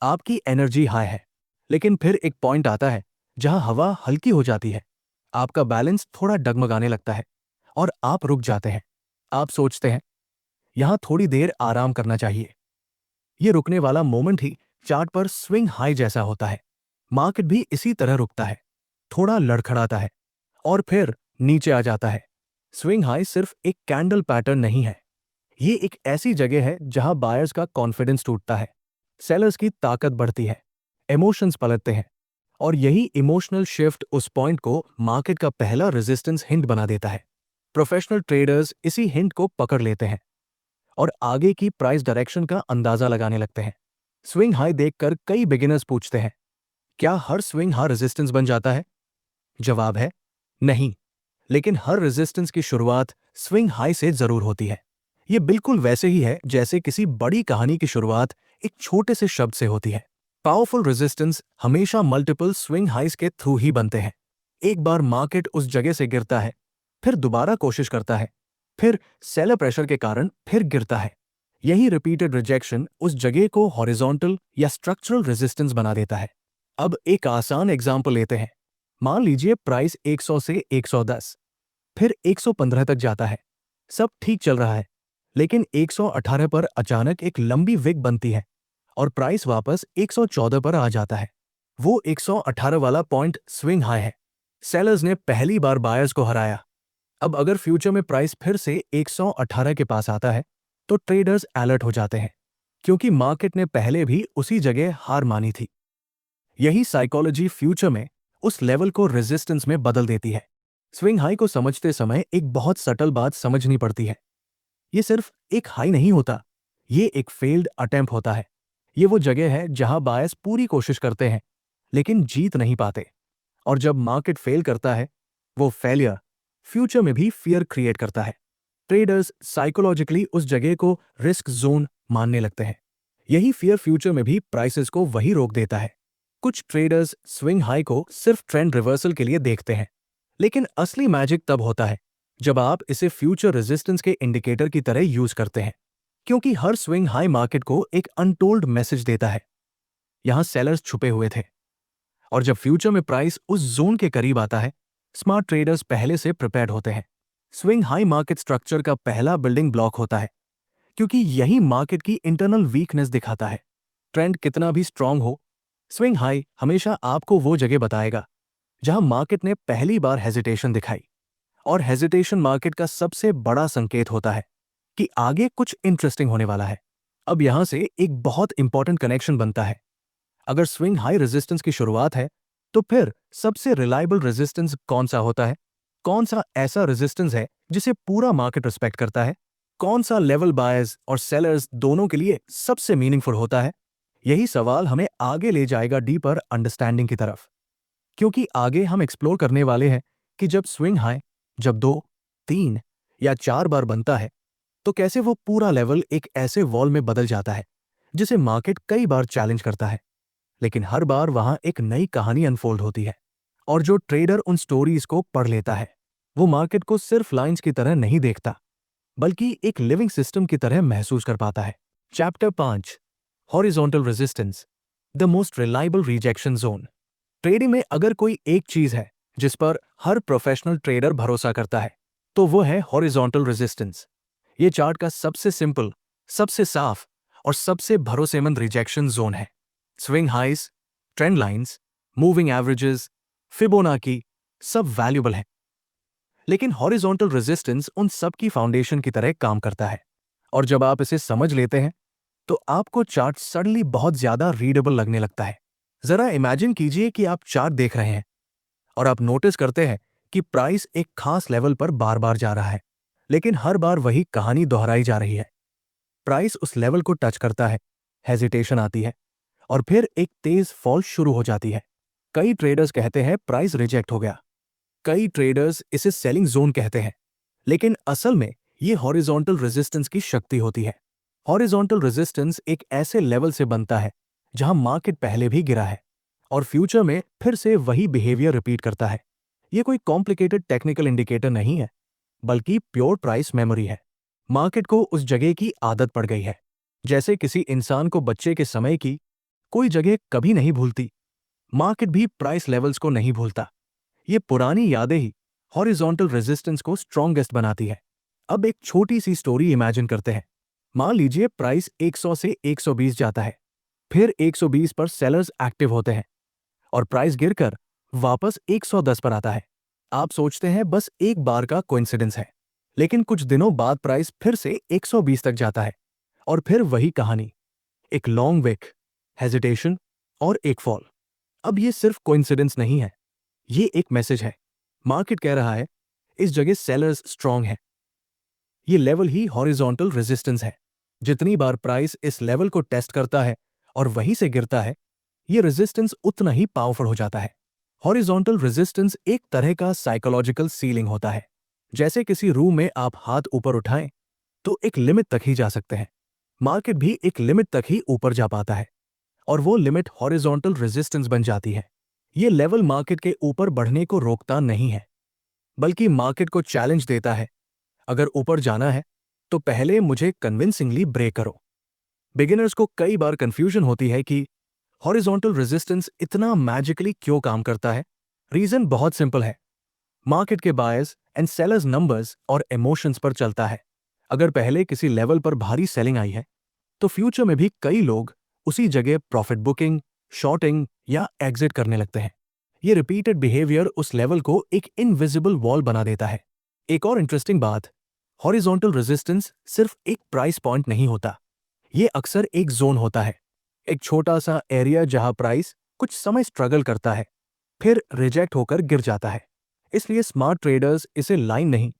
आपकी एनर्जी हाई है। लेकिन फिर एक पॉइंट आता है जहां हवा हल्की हो जाती है। आपका बैलेंस थोड़ा डगमगाने लगता है और आप रुक जाते हैं। आप सोचते हैं, यहां थोड़ी देर आराम करना चाहिए। ये रुकने वाला मोमेंट ही चार्ट पर स्विंग हाई जैसा होता है। मार्केट भी इसी तरह रुकता है, थोड़ा लड़खड़ाता है और फिर नीचे आ जाता है। स्विंग हाई सिर्फ एक कैंडल पैटर्न नहीं है, ये एक ऐसी जगह है जहां बायर्स का कॉन्फिडेंस टूटता है, सेलर्स की ताकत बढ़ती है, इमोशंस पलटते हैं और यही इमोशनल शिफ्ट उस पॉइंट को मार्केट का पहला रेजिस्टेंस हिंट बना देता है। प्रोफेशनल ट्रेडर्स इसी हिंट को पकड़ लेते हैं और आगे की प्राइस डायरेक्शन का अंदाजा लगाने लगते हैं। स्विंग हाई देखकर कई बिगिनर्स पूछते हैं, क्या हर स्विंग हाई रेजिस्टेंस बन जाता है? जवाब है नहीं, लेकिन हर रेजिस्टेंस की शुरुआत स्विंग हाई से जरूर होती है। यह बिल्कुल वैसे ही है जैसे किसी बड़ी कहानी की शुरुआत एक छोटे से शब्द से होती है। पावरफुल रेजिस्टेंस हमेशा मल्टीपल स्विंग हाइस के थ्रू ही बनते हैं। एक बार मार्केट उस जगह से गिरता है, फिर दोबारा कोशिश करता है, फिर सेलर प्रेशर के कारण फिर गिरता है। यही रिपीटेड रिजेक्शन उस जगह को हॉरिजॉन्टल या स्ट्रक्चरल रेजिस्टेंस बना देता है। अब एक आसान एग्जाम्पल लेते हैं। मान लीजिए प्राइस 100 से 110, फिर 115 तक जाता है। सब ठीक चल रहा है, लेकिन 118 पर अचानक एक लंबी विक बनती है और प्राइस वापस 114 पर आ जाता है। वो 118 वाला पॉइंट स्विंग हाई है। सेलर्स ने पहली बार बायर्स को हराया। अब अगर फ्यूचर में प्राइस फिर से 118 के पास आता है, तो ट्रेडर्स अलर्ट हो जाते हैं, क्योंकि मार्केट ने पहले भी उसी जगह हार मानी थी। यही साइकोलॉजी फ्यूचर में उस लेवल को रेजिस्टेंस में बदल देती है। स्विंग हाई को समझते समय एक बहुत सटल बात समझनी पड़ती है। ये सिर्फ एक हाई नहीं होता, ये एक फेल्ड अटेम्प्ट होता है। ये वो जगह है जहां बायर्स पूरी कोशिश करते हैं, लेकिन जीत नहीं पाते। और जब मार्केट फेल करता है, वो फेलियर फ्यूचर में भी फियर क्रिएट करता है। ट्रेडर्स साइकोलॉजिकली उस जगह को रिस्क जोन मानने लगते हैं। यही फियर फ्यूचर में भी प्राइसेस को वही रोक देता है। कुछ ट्रेडर्स स्विंग हाई को सिर्फ ट्रेंड रिवर्सल के लिए देखते हैं, लेकिन असली मैजिक तब होता है जब आप इसे फ्यूचर रेजिस्टेंस के इंडिकेटर की तरह यूज करते हैं, क्योंकि हर स्विंग हाई मार्केट को एक अनटोल्ड मैसेज देता है। यहां सेलर्स छुपे हुए थे और जब फ्यूचर में प्राइस उस जोन के करीब आता है, स्मार्ट ट्रेडर्स पहले से प्रिपेयर्ड होते हैं। स्विंग हाई मार्केट स्ट्रक्चर का पहला बिल्डिंग ब्लॉक होता है, क्योंकि यही मार्केट की इंटरनल वीकनेस दिखाता है। ट्रेंड कितना भी स्ट्रांग हो, स्विंग हाई हमेशा आपको वो जगह बताएगा जहां मार्केट ने पहली बार हेजिटेशन दिखाई। और हेजिटेशन मार्केट का सबसे बड़ा संकेत होता है कि आगे कुछ इंटरेस्टिंग होने वाला है। अब यहां से एक बहुत इंपॉर्टेंट कनेक्शन बनता है। अगर स्विंग हाई रेजिस्टेंस की शुरुआत है, तो फिर सबसे रिलायबल रेजिस्टेंस कौन सा होता है? कौन सा ऐसा रेजिस्टेंस है जिसे पूरा मार्केट रिस्पेक्ट करता है? कौन सा लेवल बायर्स और सेलर्स दोनों के लिए सबसे मीनिंगफुल होता है? यही सवाल हमें आगे ले जाएगा डीपर अंडरस्टैंडिंग की तरफ, क्योंकि आगे हम एक्सप्लोर करने वाले हैं कि जब स्विंग हाई जब 2, 3 या 4 बार बनता है, तो कैसे वो पूरा लेवल एक ऐसे वॉल में बदल जाता है जिसे मार्केट कई बार चैलेंज करता है, लेकिन हर बार वहां एक नई कहानी अनफोल्ड होती है। और जो ट्रेडर उन स्टोरीज को पढ़ लेता है, वो मार्केट को सिर्फ लाइंस की तरह नहीं देखता, बल्कि एक लिविंग सिस्टम की तरह महसूस कर पाता है। Chapter 5, horizontal resistance, the most reliable rejection zone. Trading में अगर कोई एक चीज है जिस पर हर प्रोफेशनल ट्रेडर भरोसा करता है, तो वो है हॉरिजॉन्टल रेजिस्टेंस। ये चार्ट का सबसे सिंपल, सबसे साफ और सबसे भरोसेमंद रिजेक्शन जोन है। Swing highs, trend lines, moving averages, Fibonacci सब वैल्यूबल हैं, लेकिन हॉरिजॉन्टल रेजिस्टेंस उन सब की फाउंडेशन की तरह काम करता है। और जब आप इसे समझ लेते हैं, तो आपको चार्ट सडनली बहुत ज्यादा रीडेबल लगने लगता है। जरा इमेजिन कीजिए कि आप चार्ट देख रहे हैं और आप नोटिस करते हैं कि प्राइस एक खास लेवल पर बार बार जा रहा है, लेकिन हर बार वही कहानी दोहराई जा रही है। प्राइस उस लेवल को टच करता है, हेजिटेशन आती है और फिर एक तेज फॉल शुरू हो जाती है। कई ट्रेडर्स कहते हैं प्राइस रिजेक्ट हो गया, कई ट्रेडर्स इसे सेलिंग जोन कहते हैं, लेकिन असल में ये हॉरिजॉन्टल रेजिस्टेंस की शक्ति होती है। हॉरिजॉन्टल रेजिस्टेंस एक ऐसे लेवल से बनता है जहां मार्केट पहले भी गिरा है और फ्यूचर में फिर से वही बिहेवियर रिपीट करता है। ये कोई कॉम्प्लिकेटेड टेक्निकल इंडिकेटर नहीं है, बल्कि प्योर प्राइस मेमोरी है। मार्केट को उस जगह की आदत पड़ गई है, जैसे किसी इंसान को बच्चे के समय की कोई जगह कभी नहीं भूलती, मार्केट भी प्राइस लेवल्स को नहीं भूलता। ये पुरानी यादें ही हॉरिजॉन्टल रेजिस्टेंस को स्ट्रॉन्गेस्ट बनाती है। अब एक छोटी सी स्टोरी इमेजिन करते हैं। मान लीजिए प्राइस 100 से 120 जाता है, फिर 120 पर सेलर्स एक्टिव होते हैं और प्राइस गिरकर वापस 110 पर आता है। आप सोचते हैं बस एक बार का कोइंसिडेंस है, लेकिन कुछ दिनों बाद प्राइस फिर से 120 तक जाता है और फिर वही कहानी, एक लॉन्ग विक, हेजिटेशन और एक फॉल। अब ये सिर्फ कोइंसिडेंस नहीं है, ये एक मैसेज है। मार्केट कह रहा है इस जगह सेलर्स स्ट्रांग है। ये लेवल ही हॉरिजॉन्टल रेजिस्टेंस है। जितनी बार प्राइस इस लेवल को टेस्ट करता है और वहीं से गिरता है, ये रेजिस्टेंस उतना ही पावरफुल हो जाता है। हॉरिजॉन्टल रेजिस्टेंस एक तरह का साइकोलॉजिकल सीलिंग होता है। जैसे किसी रूम में आप हाथ ऊपर उठाएं तो एक लिमिट तक ही जा सकते हैं। मार्केट भी एक लिमिट तक ही ऊपर जा पाता है और वो लिमिट हॉरिजॉन्टल रेजिस्टेंस बन जाती है। ये लेवल मार्केट के ऊपर बढ़ने को रोकता नहीं है, बल्कि मार्केट को चैलेंज देता है, अगर ऊपर जाना है तो पहले मुझे कन्विंसिंगली ब्रेक करो। बिगिनर्स को कई बार कंफ्यूजन होती है कि हॉरिजॉन्टल रेजिस्टेंस इतना मैजिकली क्यों काम करता है। रीजन बहुत सिंपल है, मार्केट के बायर्स एंड सेलर्स नंबर्स और इमोशंस पर चलता है। अगर पहले किसी लेवल पर भारी सेलिंग आई है, तो फ्यूचर में भी कई लोग उसी जगह प्रॉफिट बुकिंग, शॉर्टिंग या एग्जिट करने लगते हैं। ये रिपीटेड बिहेवियर उस लेवल को एक इनविजिबल वॉल बना देता है। एक और इंटरेस्टिंग बात, हॉरिजॉन्टल रेजिस्टेंस सिर्फ एक प्राइस पॉइंट नहीं होता, ये अक्सर एक जोन होता है, एक छोटा सा एरिया जहां प्राइस कुछ समय स्ट्रगल करता है, फिर रिजेक्ट होकर गिर जाता है। इसलिए स्मार्ट ट्रेडर्स इसे लाइन नहीं,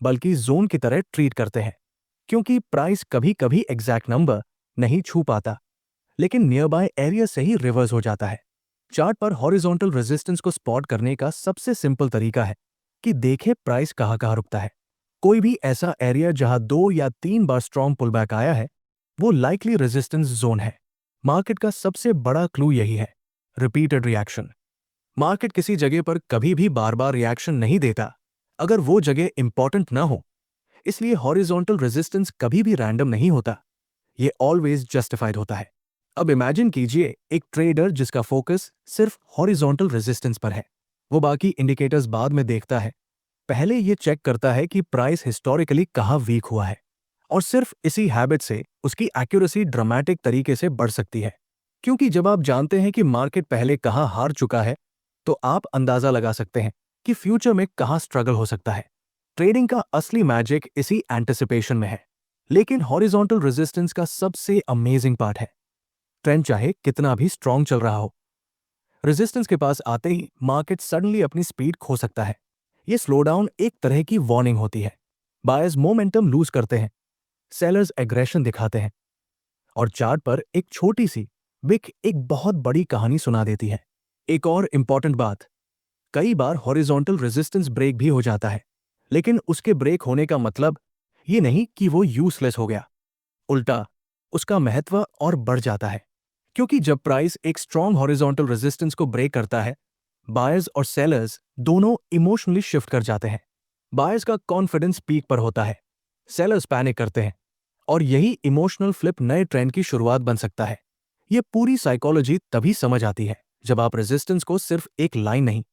बल्कि जोन की तरह ट्रीट करते हैं, क्योंकि प्राइस कभी कभी एग्जैक्ट नंबर नहीं छू पाता, लेकिन नियर बाय एरिया से ही रिवर्स हो जाता है। चार्ट पर हॉरिजॉन्टल रेजिस्टेंस को स्पॉट करने का सबसे सिंपल तरीका है कि देखें प्राइस कहां रुकता है। कोई भी ऐसा एरिया जहां 2 या 3 बार स्ट्रॉन्ग पुलबैक आया है, वो लाइकली रेजिस्टेंस जोन है। मार्केट का सबसे बड़ा क्लू यही है, रिपीटेड रिएक्शन। मार्केट किसी जगह पर कभी भी बार बार रिएक्शन नहीं देता अगर वो जगह इंपॉर्टेंट ना हो। इसलिए हॉरिजॉन्टल रेजिस्टेंस कभी भी रैंडम नहीं होता, ये ऑलवेज जस्टिफाइड होता है। अब इमेजिन कीजिए एक ट्रेडर जिसका फोकस सिर्फ हॉरिजॉन्टल रेजिस्टेंस पर है। वो बाकी इंडिकेटर्स बाद में देखता है, पहले ये चेक करता है कि प्राइस हिस्टोरिकली कहाँ वीक हुआ है, और सिर्फ इसी हैबिट से उसकी एक्यूरेसी ड्रामेटिक तरीके से बढ़ सकती है। क्योंकि जब आप जानते हैं कि मार्केट पहले कहाँ हार चुका है, तो आप अंदाजा लगा सकते हैं कि फ्यूचर में कहाँ स्ट्रगल हो सकता है। ट्रेडिंग का असली मैजिक इसी एंटिसिपेशन में है। लेकिन हॉरिजॉन्टल रेजिस्टेंस का सबसे अमेजिंग पार्ट है, ट्रेंड चाहे कितना भी स्ट्रांग चल रहा हो, रेजिस्टेंस के पास आते ही मार्केट सडनली अपनी स्पीड खो सकता है। ये स्लो डाउन एक तरह की वार्निंग होती है। बायर्स मोमेंटम लूज करते हैं, सेलर्स एग्रेशन दिखाते हैं, और चार्ट पर एक छोटी सी विक एक बहुत बड़ी कहानी सुना देती है। एक और इंपॉर्टेंट बात, कई बार हॉरिजॉन्टल रेजिस्टेंस ब्रेक भी हो जाता है, लेकिन उसके ब्रेक होने का मतलब ये नहीं कि वो यूजलेस हो गया। उल्टा, उसका महत्व और बढ़ जाता है। क्योंकि जब प्राइस एक स्ट्रॉन्ग हॉरिजॉन्टल रेजिस्टेंस को ब्रेक करता है, बायर्स और सेलर्स दोनों इमोशनली शिफ्ट कर जाते हैं। बायर्स का कॉन्फिडेंस पीक पर होता है, सेलर्स पैनिक करते हैं, और यही इमोशनल फ्लिप नए ट्रेंड की शुरुआत बन सकता है। यह पूरी साइकोलॉजी तभी समझ आती है जब आप रेजिस्टेंस को सिर्फ एक लाइन नहीं,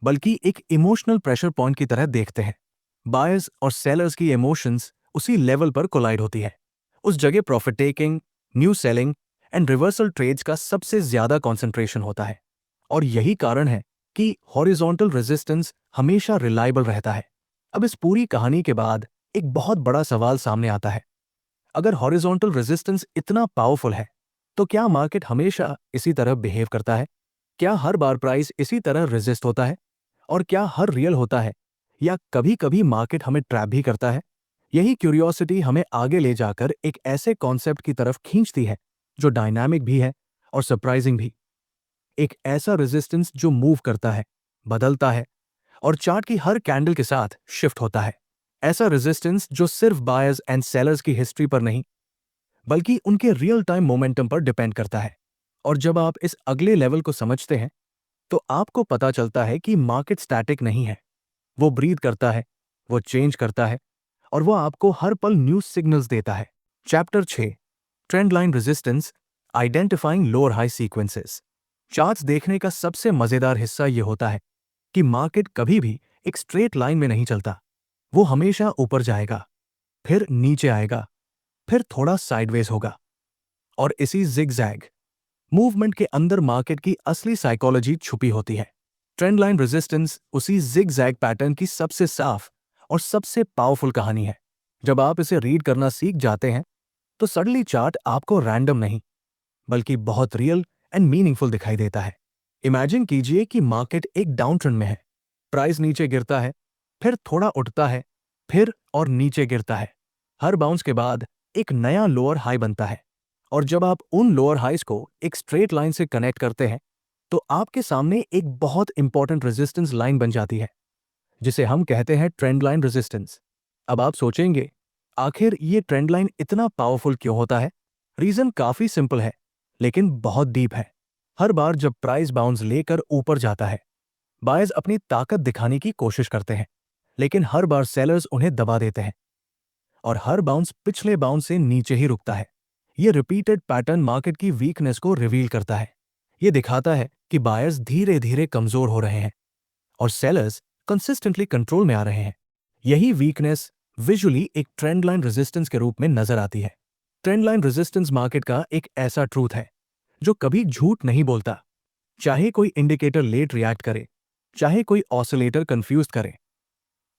बल्कि एक इमोशनल प्रेशर पॉइंट की तरह देखते हैं। बायर्स और सेलर्स की इमोशंस उसी लेवल पर कोलाइड होती है। उस जगह profit taking, new selling and reversal trades का सबसे ज्यादा कॉन्सेंट्रेशन होता है। और यही कारण है कि हॉरिजॉन्टल रेजिस्टेंस हमेशा रिलायबल रहता है। अब इस पूरी कहानी के बाद एक बहुत बड़ा सवाल सामने आता है, अगर हॉरिजॉन्टल रेजिस्टेंस इतना पावरफुल है, तो क्या मार्केट हमेशा इसी तरह बिहेव करता है? क्या हर बार प्राइस इसी तरह रेजिस्ट होता है? और क्या हर रियल होता है, या कभी कभी मार्केट हमें ट्रैप भी करता है? यही क्यूरियोसिटी हमें आगे ले जाकर एक ऐसे कॉन्सेप्ट की तरफ खींचती है जो डायनामिक भी है और सरप्राइजिंग भी। एक ऐसा रेजिस्टेंस जो मूव करता है, बदलता है और चार्ट की हर कैंडल के साथ शिफ्ट होता है। ऐसा रेजिस्टेंस जो सिर्फ बायर्स एंड सेलर्स की हिस्ट्री पर नहीं, बल्कि उनके रियल टाइम मोमेंटम पर डिपेंड करता है। और जब आप इस अगले लेवल को समझते हैं, तो आपको पता चलता है कि मार्केट स्टैटिक नहीं है। वो ब्रीथ करता है, वो चेंज करता है और वो आपको हर पल न्यूज सिग्नल्स देता है। Chapter 6, trend line resistance, identifying lower high sequences. Charts देखने का सबसे मजेदार हिस्सा ये होता है कि मार्केट कभी भी एक स्ट्रेट लाइन में नहीं चलता। वो हमेशा ऊपर जाएगा, फिर नीचे आएगा, फिर थोड़ा साइडवेज होगा। और इसी जिगजैग मूवमेंट के अंदर मार्केट की असली साइकोलॉजी छुपी होती है। ट्रेंड लाइन रेजिस्टेंस उसी जिगजैग पैटर्न की सबसे साफ और सबसे पावरफुल कहानी है। जब आप इसे रीड करना सीख जाते हैं, तो सडनली चार्ट आपको रैंडम नहीं, बल्कि बहुत रियल एंड मीनिंगफुल दिखाई देता है। इमेजिन कीजिए कि मार्केट एक डाउन ट्रेंड में है। प्राइस नीचे गिरता है, फिर थोड़ा उठता है, फिर और नीचे गिरता है। हर बाउंस के बाद एक नया लोअर हाई बनता है। और जब आप उन लोअर हाइज को एक स्ट्रेट लाइन से कनेक्ट करते हैं, तो आपके सामने एक बहुत इंपॉर्टेंट रेजिस्टेंस लाइन बन जाती है, जिसे हम कहते हैं ट्रेंड लाइन रेजिस्टेंस। अब आप सोचेंगे, आखिर ये ट्रेंड लाइन इतना पावरफुल क्यों होता है? रीजन काफी सिंपल है, लेकिन बहुत डीप है। हर बार जब प्राइस बाउंस लेकर ऊपर जाता है, बायर्स अपनी ताकत दिखाने की कोशिश करते हैं, लेकिन हर बार सेलर्स उन्हें दबा देते हैं और हर बाउंस पिछले बाउंस से नीचे ही रुकता है। ये रिपीटेड पैटर्न मार्केट की वीकनेस को रिवील करता है। ये दिखाता है कि बायर्स धीरे धीरे कमजोर हो रहे हैं और सेलर्स कंसिस्टेंटली कंट्रोल में आ रहे हैं। यही वीकनेस विजुअली एक ट्रेंड लाइन रेजिस्टेंस के रूप में नजर आती है। ट्रेंड लाइन रेजिस्टेंस मार्केट का एक ऐसा ट्रूथ है जो कभी झूठ नहीं बोलता। चाहे कोई इंडिकेटर लेट रिएक्ट करे, चाहे कोई ऑसिलेटर कंफ्यूज करे,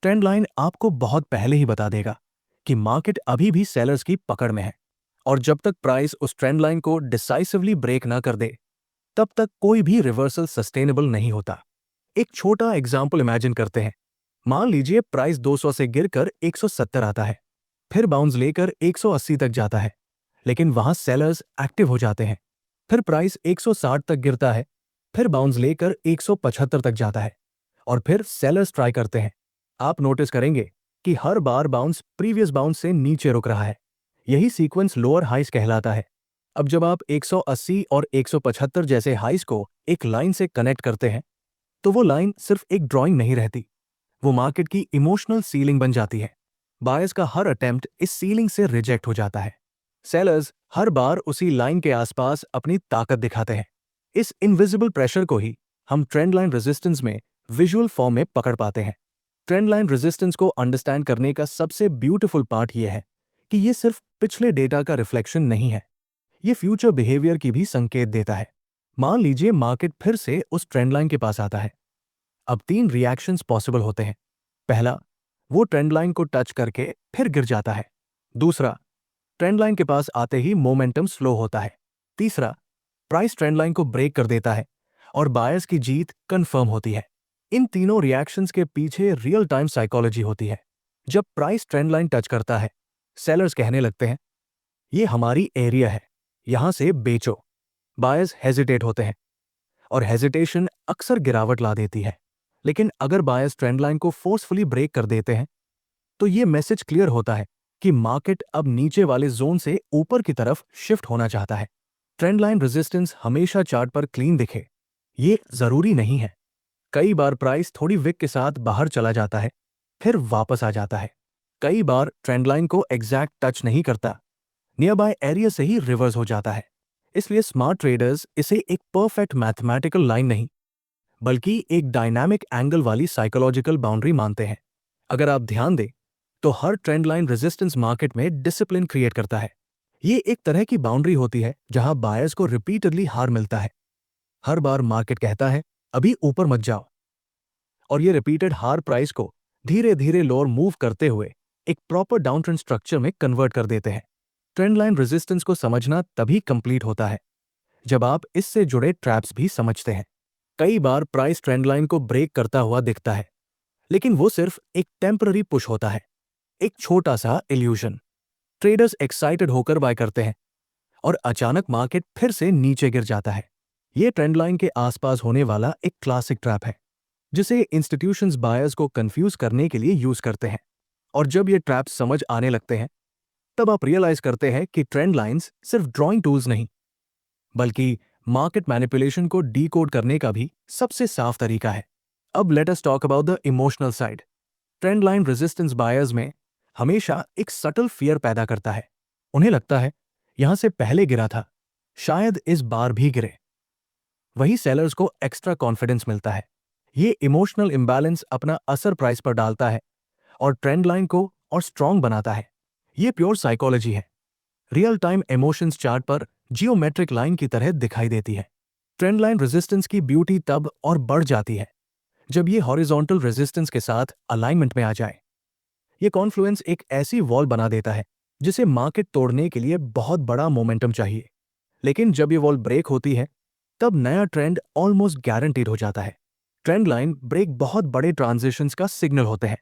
ट्रेंड लाइन आपको बहुत पहले ही बता देगा कि मार्केट अभी भी सेलर्स की पकड़ में है। और जब तक प्राइस उस ट्रेंड लाइन को डिसाइसिवली ब्रेक ना कर दे, तब तक कोई भी रिवर्सल सस्टेनेबल नहीं होता। एक छोटा एग्जाम्पल इमेजिन करते हैं। मान लीजिए प्राइस 200 से गिरकर 170 आता है, फिर बाउंस लेकर 180 तक जाता है, लेकिन वहां सेलर्स एक्टिव हो जाते हैं। फिर प्राइस 160 तक गिरता है, फिर बाउंस लेकर 175 तक जाता है और फिर सेलर्स ट्राई करते हैं। आप नोटिस करेंगे कि हर बार बाउंस प्रीवियस बाउंस से नीचे रुक रहा है। यही सीक्वेंस लोअर हाइज कहलाता है। अब जब आप 180 और 175 जैसे हाइज को एक लाइन से कनेक्ट करते हैं, तो वो लाइन सिर्फ एक ड्राइंग नहीं रहती, वो मार्केट की इमोशनल सीलिंग बन जाती है। बायर्स का हर अटेम्प्ट इस सीलिंग से रिजेक्ट हो जाता है। सेलर्स हर बार उसी लाइन के आसपास अपनी ताकत दिखाते हैं। इस इनविजिबल प्रेशर को ही हम ट्रेंड लाइन रेजिस्टेंस में विजुअल फॉर्म में पकड़ पाते हैं। ट्रेंड लाइन रेजिस्टेंस को अंडरस्टैंड करने का सबसे ब्यूटीफुल पार्ट यह है कि ये सिर्फ पिछले डेटा का रिफ्लेक्शन नहीं है, ये फ्यूचर बिहेवियर की भी संकेत देता है। मान लीजिए मार्केट फिर से उस ट्रेंड लाइन के पास आता है। अब 3 रिएक्शंस पॉसिबल होते हैं। पहला, वो ट्रेंड लाइन को टच करके फिर गिर जाता है। दूसरा, ट्रेंड लाइन के पास आते ही मोमेंटम स्लो होता है। तीसरा, प्राइस ट्रेंड लाइन को ब्रेक कर देता है और बायर्स की जीत कंफर्म होती है। इन तीनों रिएक्शंस के पीछे रियल टाइम साइकोलॉजी होती है। जब प्राइस ट्रेंड लाइन टच करता है, सेलर्स कहने लगते हैं, ये हमारी एरिया है, यहां से बेचो। बायर्स हेजिटेट होते हैं और हेजिटेशन अक्सर गिरावट ला देती है। लेकिन अगर बायर्स ट्रेंड लाइन को फोर्सफुली ब्रेक कर देते हैं, तो ये मैसेज क्लियर होता है कि मार्केट अब नीचे वाले जोन से ऊपर की तरफ शिफ्ट होना चाहता है। ट्रेंड लाइन रेजिस्टेंस हमेशा चार्ट पर क्लीन दिखे, ये जरूरी नहीं है। कई बार प्राइस थोड़ी विक के साथ बाहर चला जाता है, फिर वापस आ जाता है। कई बार ट्रेंड लाइन को एग्जैक्ट टच नहीं करता, नियर बाय एरिया से ही रिवर्स हो जाता है। इसलिए स्मार्ट ट्रेडर्स इसे एक परफेक्ट मैथमेटिकल लाइन नहीं, बल्कि एक डायनामिक एंगल वाली साइकोलॉजिकल बाउंड्री मानते हैं। अगर आप ध्यान दें, तो हर ट्रेंड लाइन रेजिस्टेंस मार्केट में डिसिप्लिन क्रिएट करता है। ये एक तरह की बाउंड्री होती है जहां बायर्स को रिपीटेडली हार मिलता है। हर बार मार्केट कहता है, अभी ऊपर मत जाओ, और ये रिपीटेड हार प्राइस को धीरे धीरे लोअर मूव करते हुए एक प्रॉपर डाउन ट्रेंड स्ट्रक्चर में कन्वर्ट कर देते हैं। ट्रेंड लाइन रेजिस्टेंस को समझना तभी कंप्लीट होता है जब आप इससे जुड़े ट्रैप्स भी समझते हैं। कई बार प्राइस ट्रेंड लाइन को ब्रेक करता हुआ दिखता है, लेकिन वो सिर्फ एक टेम्पररी पुश होता है, एक छोटा सा इल्यूजन। ट्रेडर्स एक्साइटेड होकर बाय करते हैं और अचानक मार्केट फिर से नीचे गिर जाता है। ये ट्रेंड लाइन के आसपास होने वाला एक क्लासिक ट्रैप है जिसे इंस्टीट्यूशंस बायर्स को कंफ्यूज करने के लिए यूज करते हैं। और जब ये ट्रैप्स समझ आने लगते हैं तब आप रियलाइज करते हैं कि ट्रेंड लाइंस सिर्फ ड्राइंग टूल्स नहीं बल्कि मार्केट मैनिपुलेशन को डीकोड करने का भी सबसे साफ तरीका है। अब let us talk about the emotional side. Trend line resistance buyers में हमेशा एक सटल फियर पैदा करता है। उन्हें लगता है यहां से पहले गिरा था, शायद इस बार भी गिरे। वही सेलर्स को एक्स्ट्रा कॉन्फिडेंस मिलता है। ये इमोशनल इम्बैलेंस अपना असर प्राइस पर डालता है और ट्रेंड लाइन को और स्ट्रांग बनाता है। ये प्योर साइकोलॉजी है, रियल टाइम इमोशंस चार्ट पर जियोमेट्रिक लाइन की तरह दिखाई देती है। ट्रेंड लाइन रेजिस्टेंस की ब्यूटी तब और बढ़ जाती है जब ये हॉरिजॉन्टल रेजिस्टेंस के साथ अलाइनमेंट में आ जाए। ये कॉन्फ्लुएंस एक ऐसी वॉल बना देता है जिसे मार्केट तोड़ने के लिए बहुत बड़ा मोमेंटम चाहिए। लेकिन जब ये वॉल ब्रेक होती है तब नया ट्रेंड ऑलमोस्ट गारंटीड हो जाता है। ट्रेंड लाइन ब्रेक बहुत बड़े ट्रांजिशंस का सिग्नल होते हैं।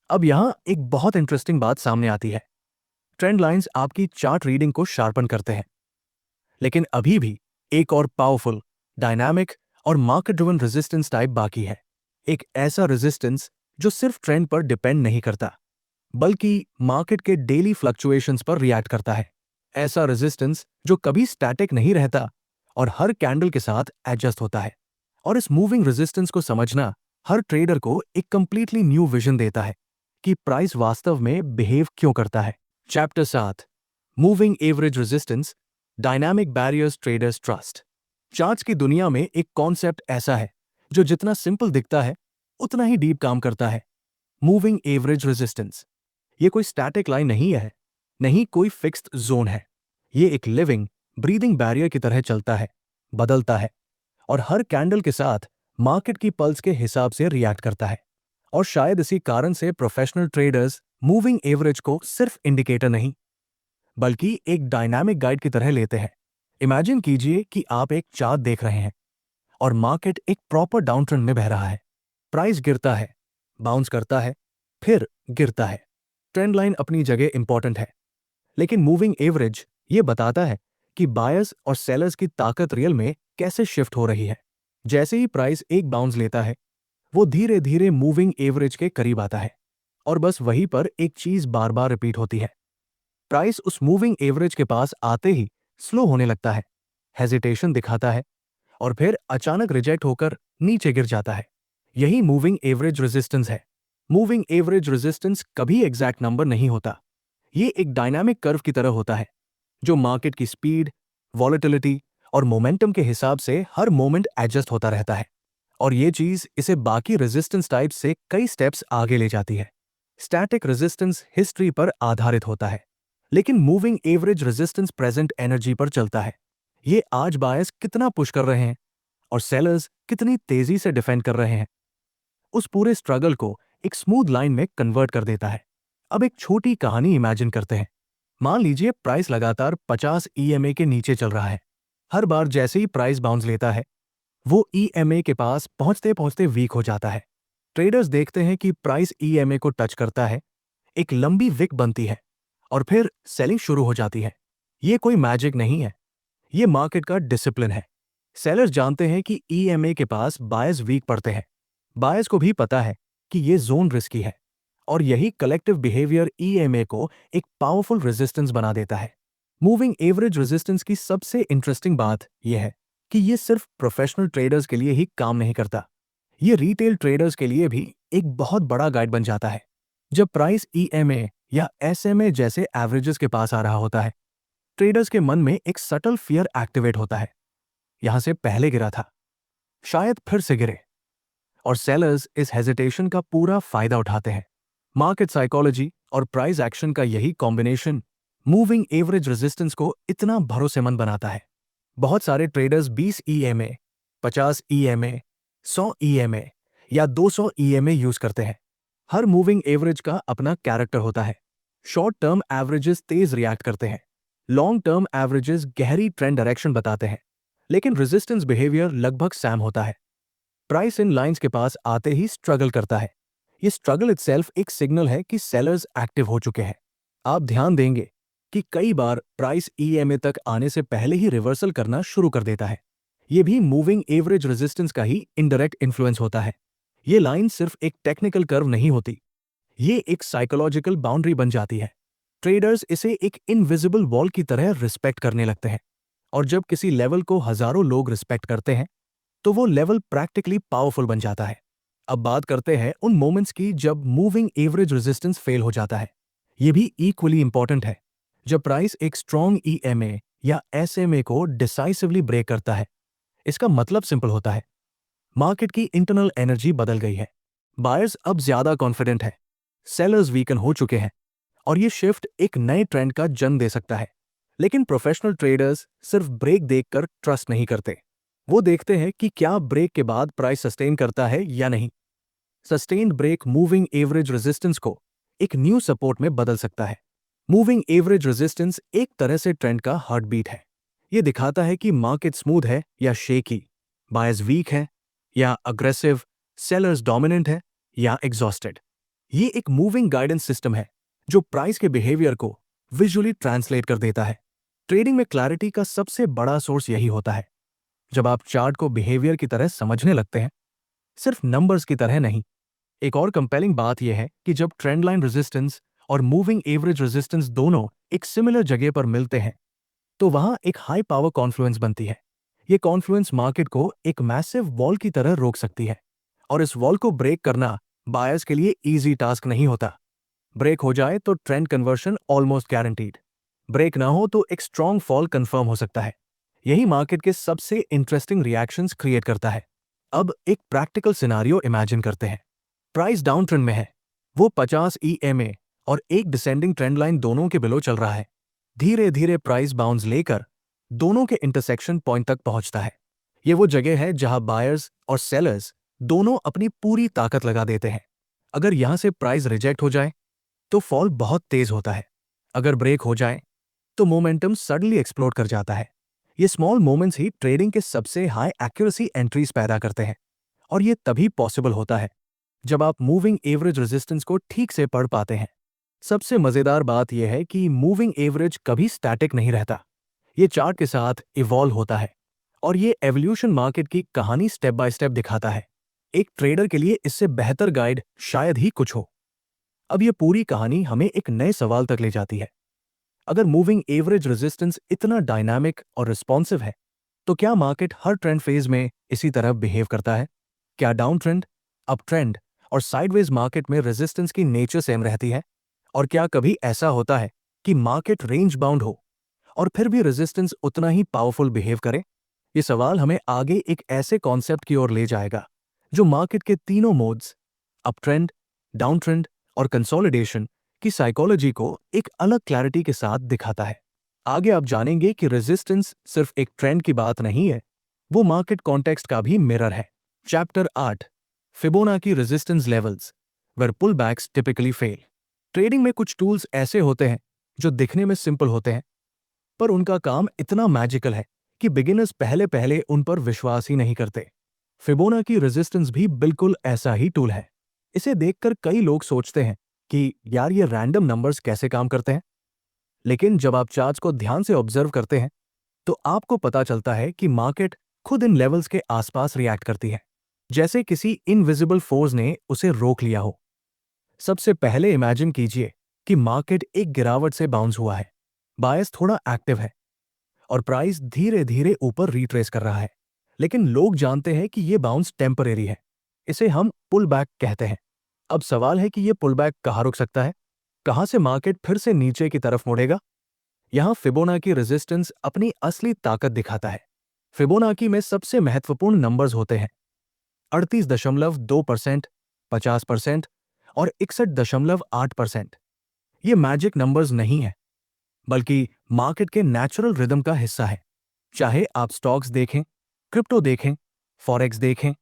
अब यहां एक बहुत इंटरेस्टिंग बात सामने आती है। ट्रेंड लाइंस आपकी चार्ट रीडिंग को शार्पन करते हैं, लेकिन अभी भी एक और पावरफुल, डायनामिक और मार्केट ड्रिवन रेजिस्टेंस टाइप बाकी है। एक ऐसा रेजिस्टेंस जो सिर्फ ट्रेंड पर डिपेंड नहीं करता बल्कि मार्केट के डेली फ्लक्चुएशंस पर रिएक्ट करता है। ऐसा रेजिस्टेंस जो कभी स्टैटिक नहीं रहता और हर कैंडल के साथ एडजस्ट होता है। और इस मूविंग रेजिस्टेंस को समझना हर ट्रेडर को एक कंप्लीटली न्यू विजन देता है कि प्राइस वास्तव में बिहेव क्यों करता है। Chapter 7, moving average resistance, dynamic barriers traders trust. Charts की दुनिया में एक कॉन्सेप्ट ऐसा है जो जितना सिंपल दिखता है उतना ही डीप काम करता है। मूविंग एवरेज रेजिस्टेंस ये कोई स्टैटिक लाइन नहीं है, नहीं कोई फिक्स्ड जोन है। ये एक लिविंग ब्रीदिंग बैरियर की तरह चलता है, बदलता है और हर कैंडल के साथ मार्केट की पल्स के हिसाब से रिएक्ट करता है। और शायद इसी कारण से प्रोफेशनल ट्रेडर्स मूविंग एवरेज को सिर्फ इंडिकेटर नहीं बल्कि एक डायनामिक गाइड की तरह लेते हैं। इमेजिन कीजिए कि आप एक चार्ट देख रहे हैं और मार्केट एक प्रॉपर डाउन ट्रेंड में बह रहा है। प्राइस गिरता है, बाउंस करता है, फिर गिरता है। ट्रेंड लाइन अपनी जगह इंपॉर्टेंट है, लेकिन मूविंग एवरेज ये बताता है कि बायर्स और सेलर्स की ताकत रियल में कैसे शिफ्ट हो रही है। जैसे ही प्राइस एक बाउंस लेता है वो धीरे धीरे मूविंग एवरेज के करीब आता है और बस वहीं पर एक चीज बार बार रिपीट होती है। प्राइस उस मूविंग एवरेज के पास आते ही स्लो होने लगता है, हेजिटेशन दिखाता है और फिर अचानक रिजेक्ट होकर नीचे गिर जाता है। यही मूविंग एवरेज रेजिस्टेंस है। मूविंग एवरेज रेजिस्टेंस कभी एग्जैक्ट नंबर नहीं होता। ये एक डायनामिक कर्व की तरह होता है जो मार्केट की स्पीड, वॉलेटिलिटी और मोमेंटम के हिसाब से हर मोमेंट एडजस्ट होता रहता है। और ये चीज इसे बाकी रेजिस्टेंस टाइप से कई स्टेप्स आगे ले जाती है। स्टैटिक रेजिस्टेंस हिस्ट्री पर आधारित होता है, लेकिन moving average resistance present energy पर चलता है। ये आज बायर्स कितना पुश कर रहे हैं और सेलर्स कितनी तेजी से डिफेंड कर रहे हैं, उस पूरे स्ट्रगल को एक स्मूथ लाइन में कन्वर्ट कर देता है। अब एक छोटी कहानी इमेजिन करते हैं। मान लीजिए प्राइस लगातार 50 ईएमए के नीचे चल रहा है। हर बार जैसे ही प्राइस बाउंस लेता है वो ईएमए के पास पहुंचते पहुंचते वीक हो जाता है। ट्रेडर्स देखते हैं कि प्राइस ईएमए को टच करता है, एक लंबी विक बनती है और फिर सेलिंग शुरू हो जाती है। ये कोई मैजिक नहीं है, ये मार्केट का डिसिप्लिन है। सेलर्स जानते हैं कि ईएमए के पास बायर्स वीक पड़ते हैं। बायर्स को भी पता है कि ये जोन रिस्की है और यही कलेक्टिव बिहेवियर ईएमए को एक पावरफुल रेजिस्टेंस बना देता है। मूविंग एवरेज रेजिस्टेंस की सबसे इंटरेस्टिंग बात यह है कि ये सिर्फ प्रोफेशनल ट्रेडर्स के लिए ही काम नहीं करता, ये रिटेल ट्रेडर्स के लिए भी एक बहुत बड़ा गाइड बन जाता है। जब प्राइस ईएमए या एसएमए जैसे एवरेजेस के पास आ रहा होता है, ट्रेडर्स के मन में एक सटल फियर एक्टिवेट होता है। यहां से पहले गिरा था, शायद फिर से गिरे। और सेलर्स इस हेजिटेशन का पूरा फायदा उठाते हैं। मार्केट साइकोलॉजी और प्राइस एक्शन का यही कॉम्बिनेशन मूविंग एवरेज रेजिस्टेंस को इतना भरोसेमंद बनाता है। बहुत सारे ट्रेडर्स 20 ईएमए, 50 ईएमए, 100 ईएमए या 200 ईएमए यूज करते हैं। हर मूविंग एवरेज का अपना कैरेक्टर होता है। शॉर्ट टर्म एवरेजेस तेज रिएक्ट करते हैं, लॉन्ग टर्म एवरेजेस गहरी ट्रेंड डायरेक्शन बताते हैं, लेकिन रेजिस्टेंस बिहेवियर लगभग सैम होता है। प्राइस इन लाइंस के पास आते ही स्ट्रगल करता है। ये स्ट्रगल इटसेल्फ एक सिग्नल है कि सेलर्स एक्टिव हो चुके हैं। आप ध्यान देंगे कि कई बार प्राइस ईएमए तक आने से पहले ही रिवर्सल करना शुरू कर देता है। ये भी मूविंग एवरेज रेजिस्टेंस का ही इनडायरेक्ट इन्फ्लुएंस होता है। ये लाइन सिर्फ एक टेक्निकल कर्व नहीं होती, ये एक साइकोलॉजिकल बाउंड्री बन जाती है। ट्रेडर्स इसे एक इनविजिबल वॉल की तरह रिस्पेक्ट करने लगते हैं, और जब किसी लेवल को हजारों लोग रिस्पेक्ट करते हैं तो वो लेवल प्रैक्टिकली पावरफुल बन जाता है। अब बात करते हैं उन मोमेंट्स की जब मूविंग एवरेज रेजिस्टेंस फेल हो जाता है। ये भी इक्वली इंपॉर्टेंट है। जब प्राइस एक स्ट्रॉन्ग ईएमए या एसएमए को डिसाइसिवली ब्रेक करता है, इसका मतलब सिंपल होता है, मार्केट की इंटरनल एनर्जी बदल गई है। बायर्स अब ज्यादा कॉन्फिडेंट है, सेलर्स वीकन हो चुके हैं, और ये शिफ्ट एक नए ट्रेंड का जन्म दे सकता है। लेकिन प्रोफेशनल ट्रेडर्स सिर्फ ब्रेक देखकर ट्रस्ट नहीं करते, वो देखते हैं कि क्या ब्रेक के बाद प्राइस सस्टेन करता है या नहीं। Sustained break moving average resistance को एक न्यू सपोर्ट में बदल सकता है। मूविंग एवरेज रेजिस्टेंस एक तरह से ट्रेंड का हार्ट बीट है। ये दिखाता है कि मार्केट स्मूथ है या शेकी, बायर्स वीक है या अग्रेसिव, सेलर्स डोमिनेंट है या एग्जॉस्टेड। ये एक मूविंग गाइडेंस सिस्टम है जो प्राइस के बिहेवियर को विजुअली ट्रांसलेट कर देता है। ट्रेडिंग में क्लैरिटी का सबसे बड़ा सोर्स यही होता है। जब आप चार्ट को बिहेवियर की तरह समझने लगते हैं, सिर्फ नंबर्स की तरह नहीं। एक और कंपेलिंग बात यह है कि जब ट्रेंड लाइन रेजिस्टेंस और मूविंग एवरेज रेजिस्टेंस दोनों एक सिमिलर जगह पर मिलते हैं, तो वहां एक हाई पावर कॉन्फ्लुएंस बनती है। ये कॉन्फ्लुएंस मार्केट को एक मैसिव वॉल की तरह रोक सकती है, और इस वॉल को ब्रेक करना बायर्स के लिए इजी टास्क नहीं होता। ब्रेक हो जाए तो trend conversion almost guaranteed, break ना हो तो एक स्ट्रॉन्ग फॉल कंफर्म हो सकता है। यही मार्केट के सबसे इंटरेस्टिंग रिएक्शंस क्रिएट करता है। अब एक प्रैक्टिकल सिनारियो इमेजिन करते हैं। प्राइस डाउन ट्रेंड में है, वो 50 ईएमए और एक डिसेंडिंग ट्रेंड लाइन दोनों के बिलो चल रहा है। धीरे धीरे प्राइस बाउंस लेकर दोनों के इंटरसेक्शन पॉइंट तक पहुंचता है। ये वो जगह है जहां बायर्स और सेलर्स दोनों अपनी पूरी ताकत लगा देते हैं। अगर यहां से प्राइस रिजेक्ट हो जाए तो फॉल बहुत तेज होता है। अगर ब्रेक हो जाए तो मोमेंटम सडनली एक्सप्लोड कर जाता है। ये स्मॉल मोमेंट्स ही ट्रेडिंग के सबसे हाई एक्यूरेसी एंट्रीज पैदा करते हैं, और ये तभी पॉसिबल होता है जब आप मूविंग एवरेज रेजिस्टेंस को ठीक से पढ़ पाते हैं। सबसे मजेदार बात यह है कि मूविंग एवरेज कभी स्टैटिक नहीं रहता, ये चार्ट के साथ इवॉल्व होता है, और ये एवोल्यूशन मार्केट की कहानी स्टेप बाय स्टेप दिखाता है। एक ट्रेडर के लिए इससे बेहतर गाइड शायद ही कुछ हो। अब ये पूरी कहानी हमें एक नए सवाल तक ले जाती है। अगर मूविंग एवरेज रेजिस्टेंस इतना डायनामिक और रिस्पॉन्सिव है, तो क्या मार्केट हर ट्रेंड फेज में इसी तरह बिहेव करता है? क्या डाउन ट्रेंड, अप ट्रेंड और साइडवेज मार्केट में रेजिस्टेंस की नेचर सेम रहती है? और क्या कभी ऐसा होता है कि मार्केट रेंज बाउंड हो और फिर भी रेजिस्टेंस उतना ही पावरफुल बिहेव करे? ये सवाल हमें आगे एक ऐसे कॉन्सेप्ट की ओर ले जाएगा जो मार्केट के तीनों modes, up trend, down trend और कंसोलिडेशन की साइकोलॉजी को एक अलग क्लैरिटी के साथ दिखाता है। आगे आप जानेंगे कि रेजिस्टेंस सिर्फ एक ट्रेंड की बात नहीं है, वो मार्केट कॉन्टेक्स्ट का भी मिरर है। Chapter 8, Fibonacci resistance levels where pullbacks typically fail. Trading में कुछ टूल्स ऐसे होते हैं जो दिखने में सिंपल होते हैं, पर उनका काम इतना मैजिकल है कि बिगिनर्स पहले पहले उन पर विश्वास ही नहीं करते। फिबोनाची रेजिस्टेंस भी बिल्कुल ऐसा ही टूल है। इसे देखकर कई लोग सोचते हैं कि यार ये रैंडम नंबर्स कैसे काम करते हैं, लेकिन जब आप चार्ट्स को ध्यान से ऑब्जर्व करते हैं तो आपको पता चलता है कि मार्केट खुद इन लेवल्स के आसपास रिएक्ट करती है, जैसे किसी इनविजिबल फोर्स ने उसे रोक लिया हो। सबसे पहले इमेजिन कीजिए कि मार्केट एक गिरावट से बाउंस हुआ है, बायस थोड़ा एक्टिव है और प्राइस धीरे धीरे ऊपर रिट्रेस कर रहा है, लेकिन लोग जानते हैं कि ये बाउंस टेम्परेरी है। इसे हम पुल बैक कहते हैं। अब सवाल है कि ये पुल बैक कहाँ रुक सकता है, कहां से मार्केट फिर से नीचे की तरफ मुड़ेगा? यहां फिबोनाची रेजिस्टेंस अपनी असली ताकत दिखाता है। फिबोनाची में सबसे महत्वपूर्ण नंबर्स होते हैं 38.2%, 50% और 61.8%। ये मैजिक नंबर्स नहीं है, बल्कि मार्केट के नेचुरल रिदम का हिस्सा है। चाहे आप स्टॉक्स देखें, क्रिप्टो देखें, फॉरेक्स देखें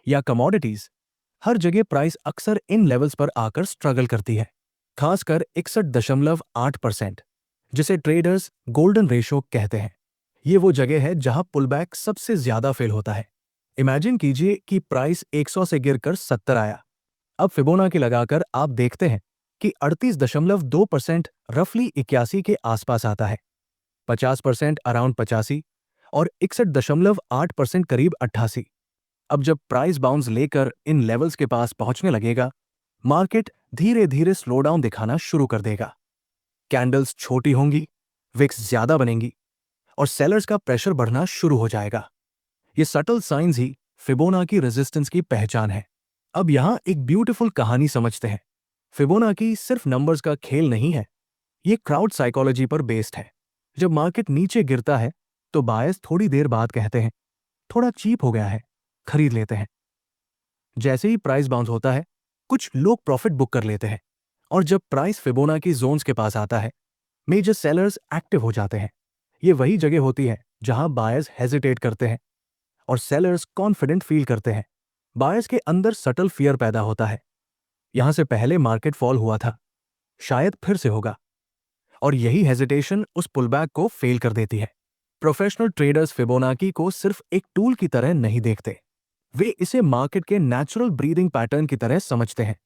या कमोडिटीज, हर जगह प्राइस अक्सर इन लेवल्स पर आकर स्ट्रगल करती है। खासकर 61.8%, जिसे ट्रेडर्स गोल्डन रेशो कहते हैं। ये वो जगह है जहां पुलबैक सबसे ज्यादा फेल होता है। इमेजिन कीजिए कि प्राइस 100 से गिरकर 70 आया। अब फिबोनाची लगाकर आप देखते हैं कि 38.2% रफली 81 के आसपास आता है, 50% अराउंड 85 और 61.8% करीब 88। अब जब प्राइस बाउंस लेकर इन लेवल्स के पास पहुंचने लगेगा, मार्केट धीरे धीरे स्लो डाउन दिखाना शुरू कर देगा। कैंडल्स छोटी होंगी, विक्स ज्यादा बनेंगी और सेलर्स का प्रेशर बढ़ना शुरू हो जाएगा। ये सटल साइंस ही फिबोनाकी रेजिस्टेंस की पहचान है। अब यहां एक ब्यूटीफुल कहानी समझते हैं। फिबोनाकी सिर्फ नंबर्स का खेल नहीं है, ये क्राउड साइकोलॉजी पर बेस्ड है। जब मार्केट नीचे गिरता है तो बायर्स थोड़ी देर बाद कहते हैं थोड़ा चीप हो गया है, खरीद लेते हैं। जैसे ही प्राइस बाउंस होता है, कुछ लोग प्रॉफिट बुक कर लेते हैं और जब प्राइस फिबोनाकी जोन्स के पास आता है, मेजर सेलर्स एक्टिव हो जाते हैं। ये वही जगह होती है जहां बायर्स हेजिटेट करते हैं और सेलर्स कॉन्फिडेंट फील करते हैं। बायर्स के अंदर सटल फियर पैदा होता है, यहां से पहले मार्केट फॉल हुआ था, शायद फिर से होगा। और यही हेजिटेशन उस पुलबैक को फेल कर देती है। प्रोफेशनल ट्रेडर्स फिबोनाकी को सिर्फ एक टूल की तरह नहीं देखते, वे इसे मार्केट के नेचुरल ब्रीदिंग पैटर्न की तरह समझते हैं।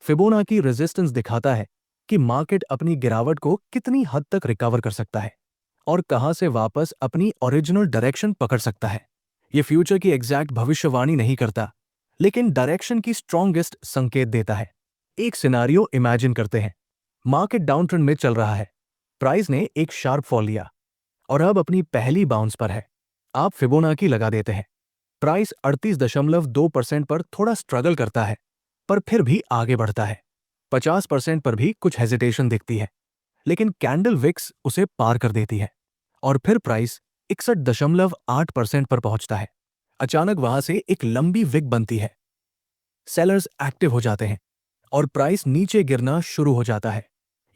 फिबोनाकी रेजिस्टेंस दिखाता है कि मार्केट अपनी गिरावट को कितनी हद तक रिकवर कर सकता है और कहां से वापस अपनी ओरिजिनल डायरेक्शन पकड़ सकता है। ये फ्यूचर की एग्जैक्ट भविष्यवाणी नहीं करता, लेकिन डायरेक्शन की स्ट्रॉन्गेस्ट संकेत देता है। एक सिनारियो इमेजिन करते हैं। मार्केट डाउन ट्रेंड में चल रहा है, प्राइस ने एक शार्प फॉल लिया और अब अपनी पहली बाउंस पर है। आप फिबोनाकी लगा देते हैं। प्राइस 38.2% पर थोड़ा स्ट्रगल करता है, पर फिर भी आगे बढ़ता है। 50% पर भी कुछ हेजिटेशन दिखती है, लेकिन कैंडल विक्स उसे पार कर देती है और फिर प्राइस 61.8% पर पहुंचता है। अचानक वहां से एक लंबी विक बनती है, सेलर्स एक्टिव हो जाते हैं और प्राइस नीचे गिरना शुरू हो जाता है।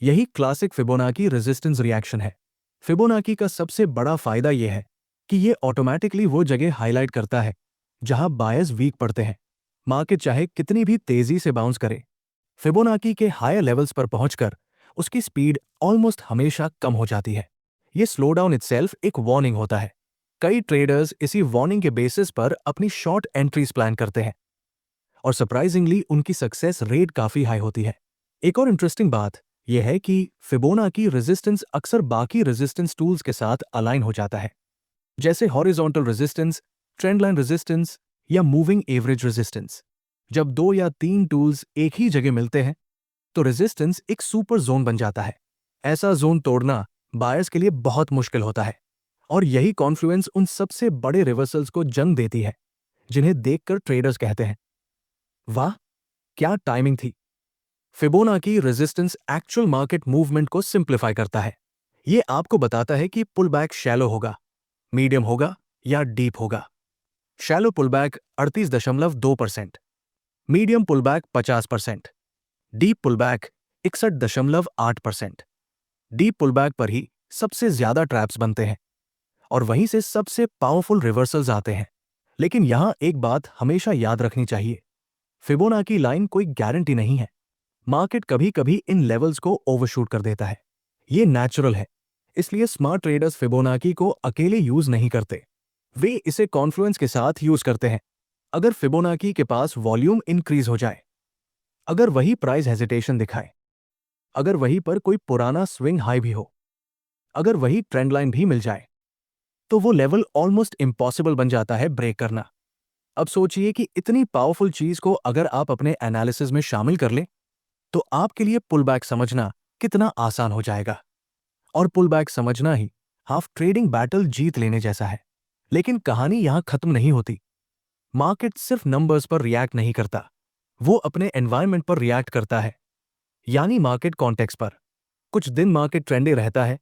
यही क्लासिक फिबोनाकी रेजिस्टेंस रिएक्शन है। फिबोनाकी का सबसे बड़ा फायदा यह है कि यह ऑटोमेटिकली वो जगह हाईलाइट करता है जहां बायर्स वीक पड़ते हैं। मार्केट चाहे कितनी भी तेजी से बाउंस करे, फिबोनाकी के हायर लेवल्स पर पहुंचकर उसकी स्पीड ऑलमोस्ट हमेशा कम हो जाती है। यह स्लो डाउन इटसेल्फ एक वार्निंग होता है। कई ट्रेडर्स इसी वार्निंग के बेसिस पर अपनी शॉर्ट एंट्रीज प्लान करते हैं और सरप्राइजिंगली उनकी सक्सेस रेट काफी हाई होती है। एक और इंटरेस्टिंग बात यह है कि फिबोनाकी रेजिस्टेंस अक्सर बाकी रेजिस्टेंस टूल्स के साथ अलाइन हो जाता है, जैसे horizontal resistance, trend line resistance या मूविंग एवरेज रेजिस्टेंस। जब 2 या 3 टूल्स एक ही जगह मिलते हैं तो रेजिस्टेंस एक सुपर जोन बन जाता है। ऐसा जोन तोड़ना बायर्स के लिए बहुत मुश्किल होता है और यही कॉन्फ्लुएंस उन सबसे बड़े रिवर्सल्स को जन्म देती है जिन्हें देखकर ट्रेडर्स कहते हैं, वाह क्या टाइमिंग थी। Fibonacci resistance actual market movement को सिंप्लीफाई करता है। यह आपको बताता है कि पुलबैक शैलो होगा, मीडियम होगा या डीप होगा। Shallow pullback 38.2%, medium pullback 50%, deep pullback 61.8%। Deep pullback पर ही सबसे ज्यादा ट्रैप्स बनते हैं और वहीं से सबसे पावरफुल रिवर्सल्स आते हैं। लेकिन यहां एक बात हमेशा याद रखनी चाहिए, फिबोनाकी लाइन कोई गारंटी नहीं है। मार्केट कभी कभी इन लेवल्स को ओवरशूट कर देता है, ये नेचुरल है। इसलिए स्मार्ट ट्रेडर्स फिबोनाकी को अकेले यूज नहीं करते, वे इसे कॉन्फ्लुएंस के साथ यूज करते हैं। अगर फिबोनाकी के पास वॉल्यूम इंक्रीज हो जाए, अगर वही प्राइस हेजिटेशन दिखाए, अगर वहीं पर कोई पुराना स्विंग हाई भी हो, अगर वही ट्रेंड लाइन भी मिल जाए, तो वो लेवल ऑलमोस्ट इम्पॉसिबल बन जाता है ब्रेक करना। अब सोचिए कि इतनी पावरफुल चीज को अगर आप अपने एनालिसिस में शामिल कर लें, तो आपके लिए पुलबैक समझना कितना आसान हो जाएगा। और पुलबैक समझना ही हाफ ट्रेडिंग बैटल जीत लेने जैसा है। लेकिन कहानी यहां खत्म नहीं होती। मार्केट सिर्फ नंबर्स पर रिएक्ट नहीं करता, वो अपने एनवायरनमेंट पर रिएक्ट करता है, यानी मार्केट कॉन्टेक्स्ट पर। कुछ दिन मार्केट ट्रेंडे रहता है,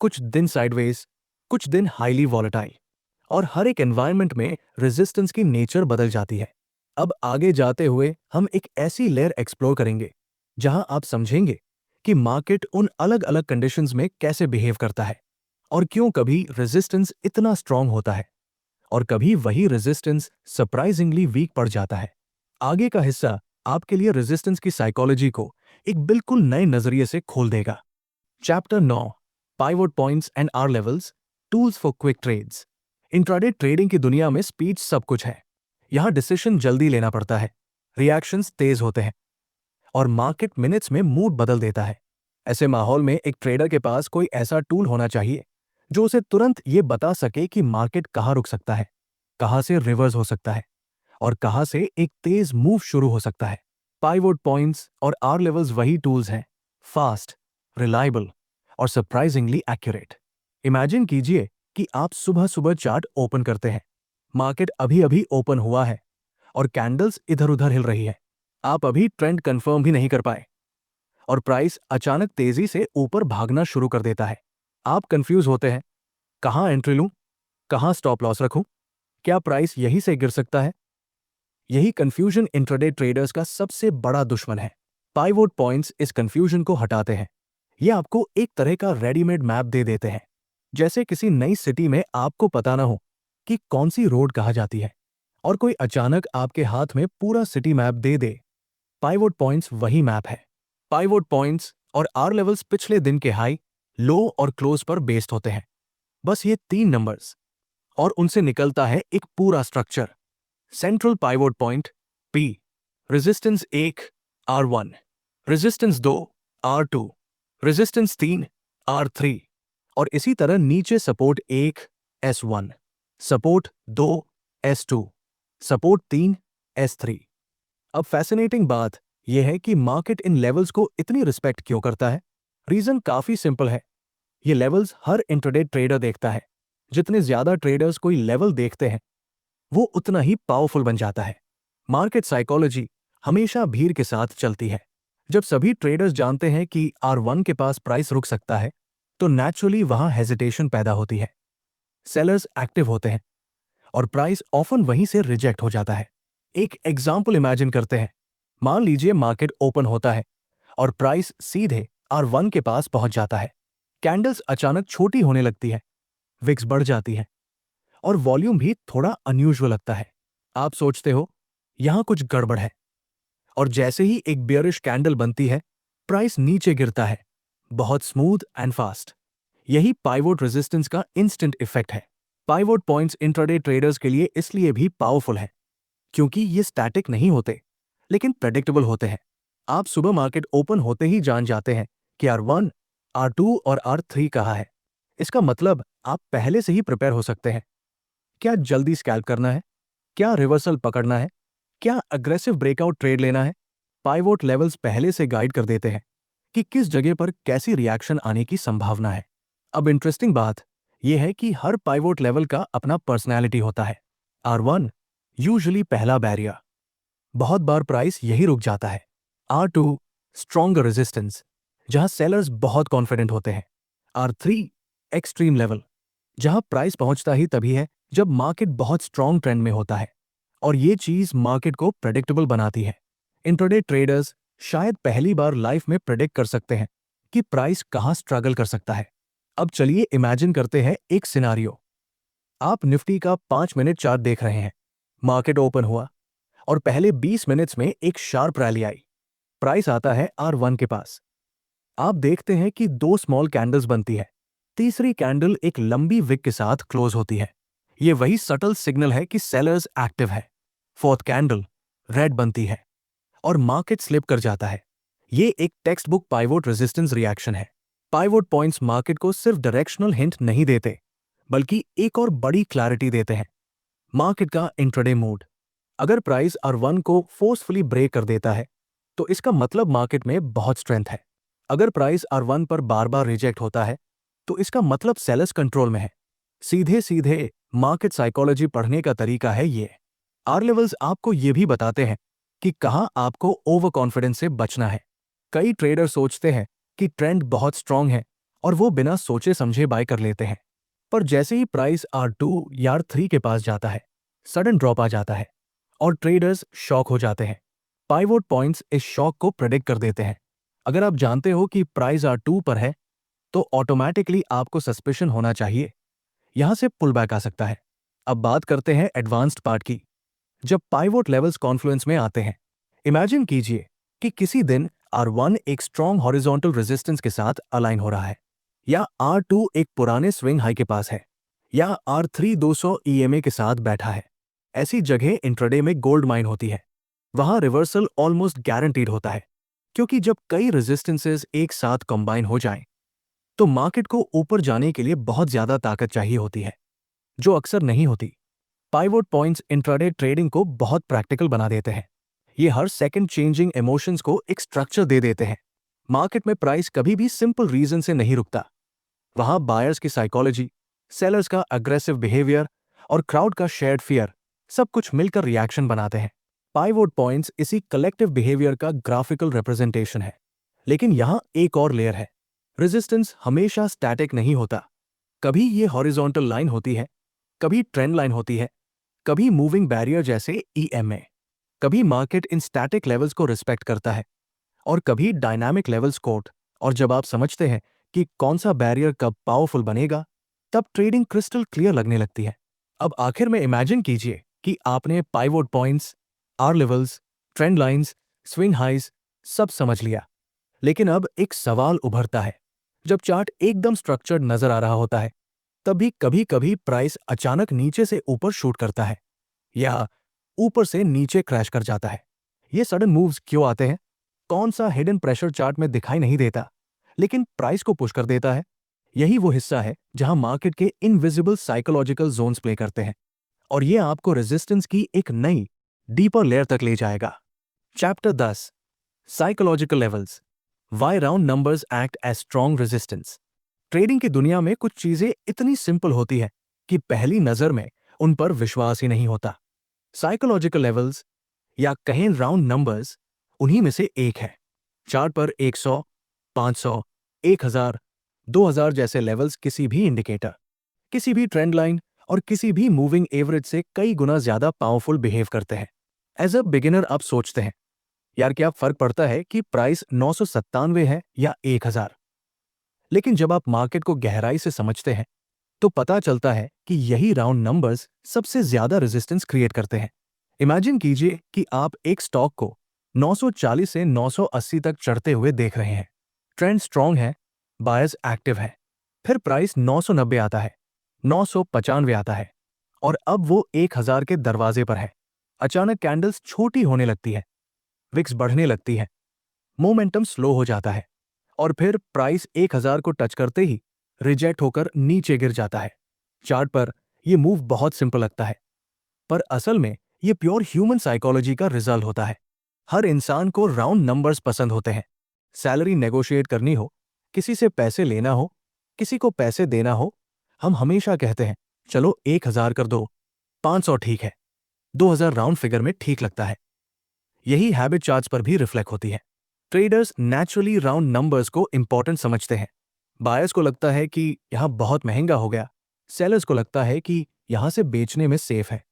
कुछ दिन साइडवेज, कुछ दिन हाईली वॉलेटाइल, और हर एक एनवायरनमेंट में रेजिस्टेंस की नेचर बदल जाती है। अब आगे जाते हुए हम एक ऐसी लेयर एक्सप्लोर करेंगे जहां आप समझेंगे कि मार्केट उन अलग अलग कंडीशंस में कैसे बिहेव करता है और क्यों कभी रेजिस्टेंस इतना स्ट्रांग होता है और कभी वही रेजिस्टेंस सरप्राइजिंगली वीक पड़ जाता है। आगे का हिस्सा आपके लिए रेजिस्टेंस की साइकोलॉजी को एक बिल्कुल नए नजरिए से खोल देगा। Chapter 9, pivot points and R levels, tools for quick trades. Intraday trading की दुनिया में स्पीड सब कुछ है। यहां डिसीजन जल्दी लेना पड़ता है, रिएक्शंस तेज होते हैं और मार्केट मिनट्स में मूड बदल देता है। ऐसे माहौल में एक ट्रेडर के पास कोई ऐसा टूल होना चाहिए जो उसे तुरंत ये बता सके कि मार्केट कहाँ रुक सकता है, कहाँ से रिवर्स हो सकता है और कहाँ से एक तेज मूव शुरू हो सकता है। पाइवोट पॉइंट्स और आर लेवल्स वही टूल्स हैं, फास्ट, रिलायबल और सरप्राइजिंगली एक्यूरेट। इमेजिन कीजिए कि आप सुबह सुबह चार्ट ओपन करते हैं, मार्केट अभी अभी ओपन हुआ है और कैंडल्स इधर उधर हिल रही है। आप अभी ट्रेंड कंफर्म भी नहीं कर पाए और प्राइस अचानक तेजी से ऊपर भागना शुरू कर देता है। आप कंफ्यूज होते हैं, कहाँ एंट्री लूं, कहाँ स्टॉप लॉस रखूं, क्या प्राइस यहीं से गिर सकता है? यही कंफ्यूजन इंट्राडे ट्रेडर्स का सबसे बड़ा दुश्मन है। पाइवोट पॉइंट्स इस कंफ्यूजन को हटाते हैं। ये आपको एक तरह का रेडीमेड मैप दे देते हैं। जैसे किसी नई सिटी में आपको पता ना हो कि कौन सी रोड कहाँ जाती है और कोई अचानक आपके हाथ में पूरा सिटी मैप दे दे। पाइवोट पॉइंट्स वही मैप है। पाइवोट पॉइंट्स और आर लेवल्स पिछले दिन के हाई, लो और क्लोज पर बेस्ड होते हैं। बस ये 3 नंबर्स और उनसे निकलता है एक पूरा structure. Central pivot point P, resistance 1 R1, resistance 2 R2, resistance 3 R3 और इसी तरह नीचे support 1 S1, support 2 S2, support 3 S3। अब फैसिनेटिंग बात यह है कि मार्केट इन लेवल्स को इतनी रिस्पेक्ट क्यों करता है। रीजन काफी सिंपल है। ये लेवल्स हर इंट्राडे ट्रेडर देखता है। जितने ज्यादा ट्रेडर्स कोई लेवल देखते हैं, वो उतना ही पावरफुल बन जाता है। मार्केट साइकोलॉजी हमेशा भीड़ के साथ चलती है। जब सभी ट्रेडर्स जानते हैं कि R1 के पास प्राइस रुक सकता है, तो नेचुरली वहां हेजिटेशन पैदा होती है। सेलर्स एक्टिव होते हैं और प्राइस ऑफन वहीं से रिजेक्ट हो जाता है। एक एग्जाम्पल इमेजिन करते हैं। मान लीजिए मार्केट ओपन होता है और प्राइस सीधे R1 के पास पहुंच जाता है। कैंडल्स अचानक छोटी होने लगती है, विक्स बढ़ जाती है और वॉल्यूम भी थोड़ा अनयूजुअल लगता है। आप सोचते हो यहां कुछ गड़बड़ है और जैसे ही एक बेयरिश कैंडल बनती है, प्राइस नीचे गिरता है, बहुत स्मूथ एंड फास्ट। यही पाइवोट रेजिस्टेंस का इंस्टेंट इफेक्ट है। पाइवोट पॉइंट्स इंट्राडे ट्रेडर्स के लिए इसलिए भी पावरफुल है क्योंकि ये स्टैटिक नहीं होते, लेकिन प्रेडिक्टेबल होते हैं। आप सुबह मार्केट ओपन होते ही जान जाते हैं कि R1, R2 और R3 कहाँ है। इसका मतलब आप पहले से ही प्रिपेयर हो सकते हैं। क्या जल्दी स्कैल्प करना है, क्या रिवर्सल पकड़ना है, क्या अग्रेसिव ब्रेकआउट ट्रेड लेना है। पाइवोट लेवल्स पहले से गाइड कर देते हैं कि किस जगह पर कैसी रिएक्शन आने की संभावना है। अब इंटरेस्टिंग बात यह है कि हर पाइवोट लेवल का अपना पर्सनैलिटी होता है। R1 यूजुअली पहला बैरियर, बहुत बार प्राइस यही रुक जाता है। R2 स्ट्रॉन्गर रेजिस्टेंस, जहां सेलर्स बहुत कॉन्फिडेंट होते हैं। R3 एक्सट्रीम लेवल, जहां प्राइस पहुंचता ही तभी है जब मार्केट बहुत स्ट्रॉन्ग ट्रेंड में होता है और ये चीज मार्केट को प्रेडिक्टेबल बनाती है। इंट्राडे ट्रेडर्स शायद पहली बार लाइफ में प्रेडिक्ट कर सकते हैं कि प्राइस कहां स्ट्रगल कर सकता है। अब चलिए इमेजिन करते हैं एक सिनारियो। आप निफ्टी का 5 मिनट चार्ट देख रहे हैं। मार्केट ओपन हुआ और पहले 20 मिनट्स में एक शार्प रैली आई। प्राइस आता है R1 के पास। आप देखते हैं कि 2 स्मॉल कैंडल्स बनती है। तीसरी कैंडल एक लंबी विक के साथ क्लोज होती है। ये वही सटल सिग्नल है कि सेलर्स एक्टिव है। फोर्थ कैंडल रेड बनती है और मार्केट स्लिप कर जाता है। ये एक text book pivot resistance reaction है। पाइवोट पॉइंट्स मार्केट को सिर्फ डायरेक्शनल हिंट नहीं देते, बल्कि एक और बड़ी क्लैरिटी देते हैं, मार्केट का इंट्राडे मूड। अगर प्राइस R1 को फोर्सफुली ब्रेक कर देता है, तो इसका मतलब मार्केट में बहुत स्ट्रेंथ है। अगर प्राइस R1 पर बार बार रिजेक्ट होता है, तो इसका मतलब सेलर्स कंट्रोल में है। सीधे सीधे मार्केट साइकोलॉजी पढ़ने का तरीका है ये। आर लेवल्स आपको ये भी बताते हैं कि कहां आपको ओवर कॉन्फिडेंस से बचना है। कई ट्रेडर सोचते हैं कि ट्रेंड बहुत स्ट्रांग है और वो बिना सोचे समझे बाय कर लेते हैं, पर जैसे ही प्राइस R2 या R3 के पास जाता है, सडन ड्रॉप आ जाता है और ट्रेडर्स शॉक हो जाते हैं। पाइवोट पॉइंट्स इस शॉक को प्रेडिक्ट कर देते हैं। अगर आप जानते हो कि प्राइस R2 पर है, तो ऑटोमेटिकली आपको सस्पिशन होना चाहिए, यहां से पुल बैक आ सकता है। अब बात करते हैं एडवांस्ड पार्ट की। जब पाइवोट लेवल्स कॉन्फ्लुएंस में आते हैं, इमेजिन कीजिए कि किसी दिन R1 एक स्ट्रॉन्ग हॉरिजॉन्टल रेजिस्टेंस के साथ अलाइन हो रहा है, या R2 एक पुराने स्विंग हाई के पास है, या R3 200 EMA के साथ बैठा है। ऐसी जगह इंट्राडे में गोल्ड माइन होती है। वहां रिवर्सल ऑलमोस्ट गारंटीड होता है, क्योंकि जब कई रेजिस्टेंसेस एक साथ कंबाइन हो जाएं, तो मार्केट को ऊपर जाने के लिए बहुत ज्यादा ताकत चाहिए होती है, जो अक्सर नहीं होती। पाइवोट पॉइंट्स इंट्राडे ट्रेडिंग को बहुत प्रैक्टिकल बना देते हैं। ये हर सेकंड चेंजिंग इमोशंस को एक स्ट्रक्चर दे देते हैं। मार्केट में प्राइस कभी भी सिंपल रीजन से नहीं रुकता। वहां बायर्स की साइकोलॉजी, सेलर्स का अग्रेसिव बिहेवियर और क्राउड का शेयर्ड फियर सब कुछ मिलकर रिएक्शन बनाते हैं। पाइवोट पॉइंट्स इसी कलेक्टिव बिहेवियर का ग्राफिकल रिप्रेजेंटेशन है। लेकिन यहां एक और लेयर है। रेजिस्टेंस हमेशा स्टैटिक नहीं होता। कभी ये हॉरिजॉन्टल लाइन होती है, कभी ट्रेंड लाइन होती है, कभी मूविंग बैरियर जैसे ईएमए। कभी मार्केट इन स्टैटिक लेवल्स को रिस्पेक्ट करता है और कभी डायनामिक लेवल्स कोट। और जब आप समझते हैं कि कौन सा बैरियर कब पावरफुल बनेगा, तब ट्रेडिंग क्रिस्टल क्लियर लगने लगती है। अब आखिर में इमेजिन कीजिए कि आपने pivot points, R levels, trend lines, swing highs सब समझ लिया। लेकिन अब एक सवाल उभरता है। जब चार्ट एकदम स्ट्रक्चर्ड नजर आ रहा होता है, तब भी कभी कभी प्राइस अचानक नीचे से ऊपर शूट करता है या ऊपर से नीचे क्रैश कर जाता है। ये सडन मूव्स क्यों आते हैं? कौन सा हिडन प्रेशर चार्ट में दिखाई नहीं देता, लेकिन प्राइस को पुश कर देता है? यही वो हिस्सा है जहां मार्केट के इनविजिबल साइकोलॉजिकल जोन्स प्ले करते हैं, और ये आपको रेजिस्टेंस की एक नई, डीपर लेयर तक ले जाएगा। Chapter 10, psychological levels, why round numbers act as strong resistance. Trading की दुनिया में कुछ चीजें इतनी सिंपल होती है कि पहली नजर में उन पर विश्वास ही नहीं होता। साइकोलॉजिकल लेवल्स या कहें राउंड नंबर्स उन्हीं में से एक है। चार्ट पर 100, 500, 1000, 2000 जैसे लेवल्स किसी भी इंडिकेटर, किसी भी ट्रेंड लाइन और किसी भी मूविंग एवरेज से कई गुना ज्यादा पावरफुल बिहेव करते हैं। एज अ बिगिनर आप सोचते हैं, यार क्या फर्क पड़ता है कि प्राइस 997 है या 1000? लेकिन जब आप मार्केट को गहराई से समझते हैं, तो पता चलता है कि यही राउंड नंबर्स सबसे ज्यादा रेजिस्टेंस क्रिएट करते हैं। इमेजिन कीजिए कि आप एक स्टॉक को 940 से 980 तक चढ़ते हुए देख रहे हैं। ट्रेंड स्ट्रांग है, बायर्स एक्टिव है। फिर प्राइस 990 आता है, 995 आता है, और अब वो 1000 के दरवाजे पर है। अचानक कैंडल्स छोटी होने लगती है, विक्स बढ़ने लगती है, मोमेंटम स्लो हो जाता है, और फिर प्राइस 1000 को टच करते ही रिजेक्ट होकर नीचे गिर जाता है। चार्ट पर यह मूव बहुत सिंपल लगता है, पर असल में यह प्योर ह्यूमन साइकोलॉजी का रिजल्ट होता है। हर इंसान को राउंड नंबर्स पसंद होते हैं। सैलरी नेगोशिएट करनी हो, किसी से पैसे लेना हो, किसी को पैसे देना हो, हम हमेशा कहते हैं, चलो 1000 कर दो, 500 ठीक है, 2000 राउंड फिगर में ठीक लगता है। यही हैबिट चार्ट्स पर भी रिफ्लेक्ट होती है। ट्रेडर्स नेचुरली राउंड नंबर्स को इंपॉर्टेंट समझते हैं। बायर्स को लगता है कि यहां बहुत महंगा हो गया, सेलर्स को लगता है कि यहां से बेचने में सेफ है।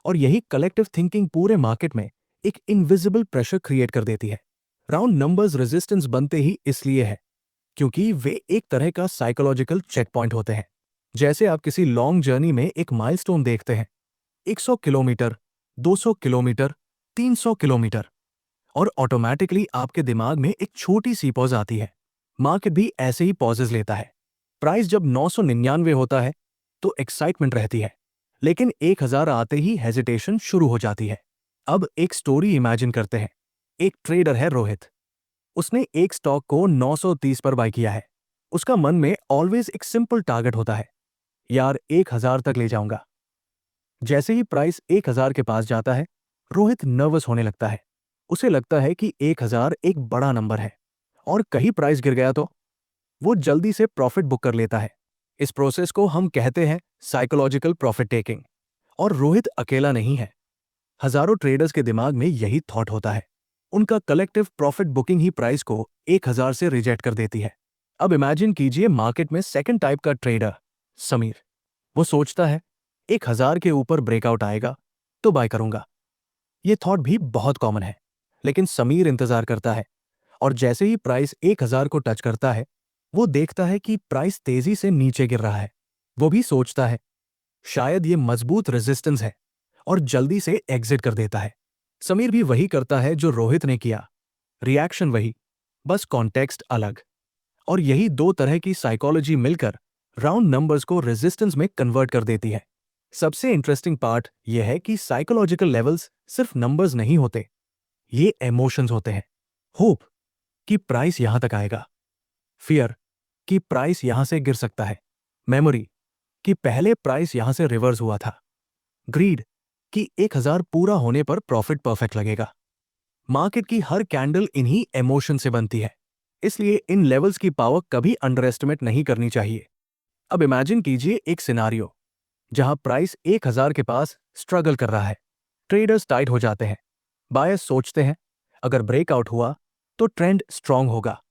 और यही कलेक्टिव थिंकिंग पूरे मार्केट में एक इनविजिबल प्रेशर क्रिएट कर देती है। राउंड नंबर्स रेजिस्टेंस बनते ही इसलिए है क्योंकि वे एक तरह का साइकोलॉजिकल चेक पॉइंट होते हैं। जैसे आप किसी लॉन्ग जर्नी में एक माइलस्टोन देखते हैं, 100 किलोमीटर, 200 किलोमीटर, 300 किलोमीटर, और ऑटोमेटिकली आपके दिमाग में एक छोटी सी पॉज आती है। मार्केट भी ऐसे ही पॉजेज लेता है। प्राइस जब 999 होता है तो एक्साइटमेंट रहती है, लेकिन 1000 आते ही हेजिटेशन शुरू हो जाती है। अब एक स्टोरी इमेजिन करते हैं। एक ट्रेडर है रोहित। उसने एक स्टॉक को 930 पर बाय किया है। उसका मन में ऑलवेज एक सिंपल टारगेट होता है, यार 1000 तक ले जाऊंगा। जैसे ही प्राइस 1000 के पास जाता है, रोहित नर्वस होने लगता है। उसे लगता है कि 1000 एक बड़ा नंबर है, और कहीं प्राइस गिर गया तो वो जल्दी से प्रॉफिट बुक कर लेता है। इस प्रोसेस को हम कहते हैं साइकोलॉजिकल प्रॉफिट टेकिंग। और रोहित अकेला नहीं है। हजारों ट्रेडर्स के दिमाग में यही थॉट होता है। उनका कलेक्टिव प्रॉफिट बुकिंग ही प्राइस को 1000 से रिजेक्ट कर देती है। अब इमेजिन कीजिए मार्केट में सेकंड टाइप का ट्रेडर, समीर। वो सोचता है 1000 के ऊपर ब्रेकआउट आएगा तो बाय करूंगा। ये थॉट भी बहुत कॉमन है। लेकिन समीर इंतजार करता है, और जैसे ही प्राइस 1000 को टच करता है, वो देखता है कि प्राइस तेजी से नीचे गिर रहा है। वो भी सोचता है शायद ये मजबूत रेजिस्टेंस है, और जल्दी से एग्जिट कर देता है। समीर भी वही करता है जो रोहित ने किया। रिएक्शन वही, बस कॉन्टेक्स्ट अलग। और यही दो तरह की साइकोलॉजी मिलकर राउंड नंबर्स को रेजिस्टेंस में कन्वर्ट कर देती है। सबसे इंटरेस्टिंग पार्ट यह है कि साइकोलॉजिकल लेवल्स सिर्फ नंबर्स नहीं होते, ये इमोशंस होते हैं। होप कि प्राइस यहां तक आएगा, फियर कि प्राइस यहां से गिर सकता है, मेमोरी कि पहले प्राइस यहां से रिवर्स हुआ था, ग्रीड कि 1000 पूरा होने पर प्रॉफिट परफेक्ट लगेगा। मार्केट की हर कैंडल इन्हीं इमोशन से बनती है, इसलिए इन लेवल्स की पावर कभी अंडर एस्टिमेट नहीं करनी चाहिए। अब इमेजिन कीजिए एक सिनारियो जहां प्राइस 1000 के पास स्ट्रगल कर रहा है। ट्रेडर्स टाइट हो जाते हैं, बायर्स सोचते हैं अगर ब्रेकआउट हुआ तो ट्रेंड स्ट्रांग होगा,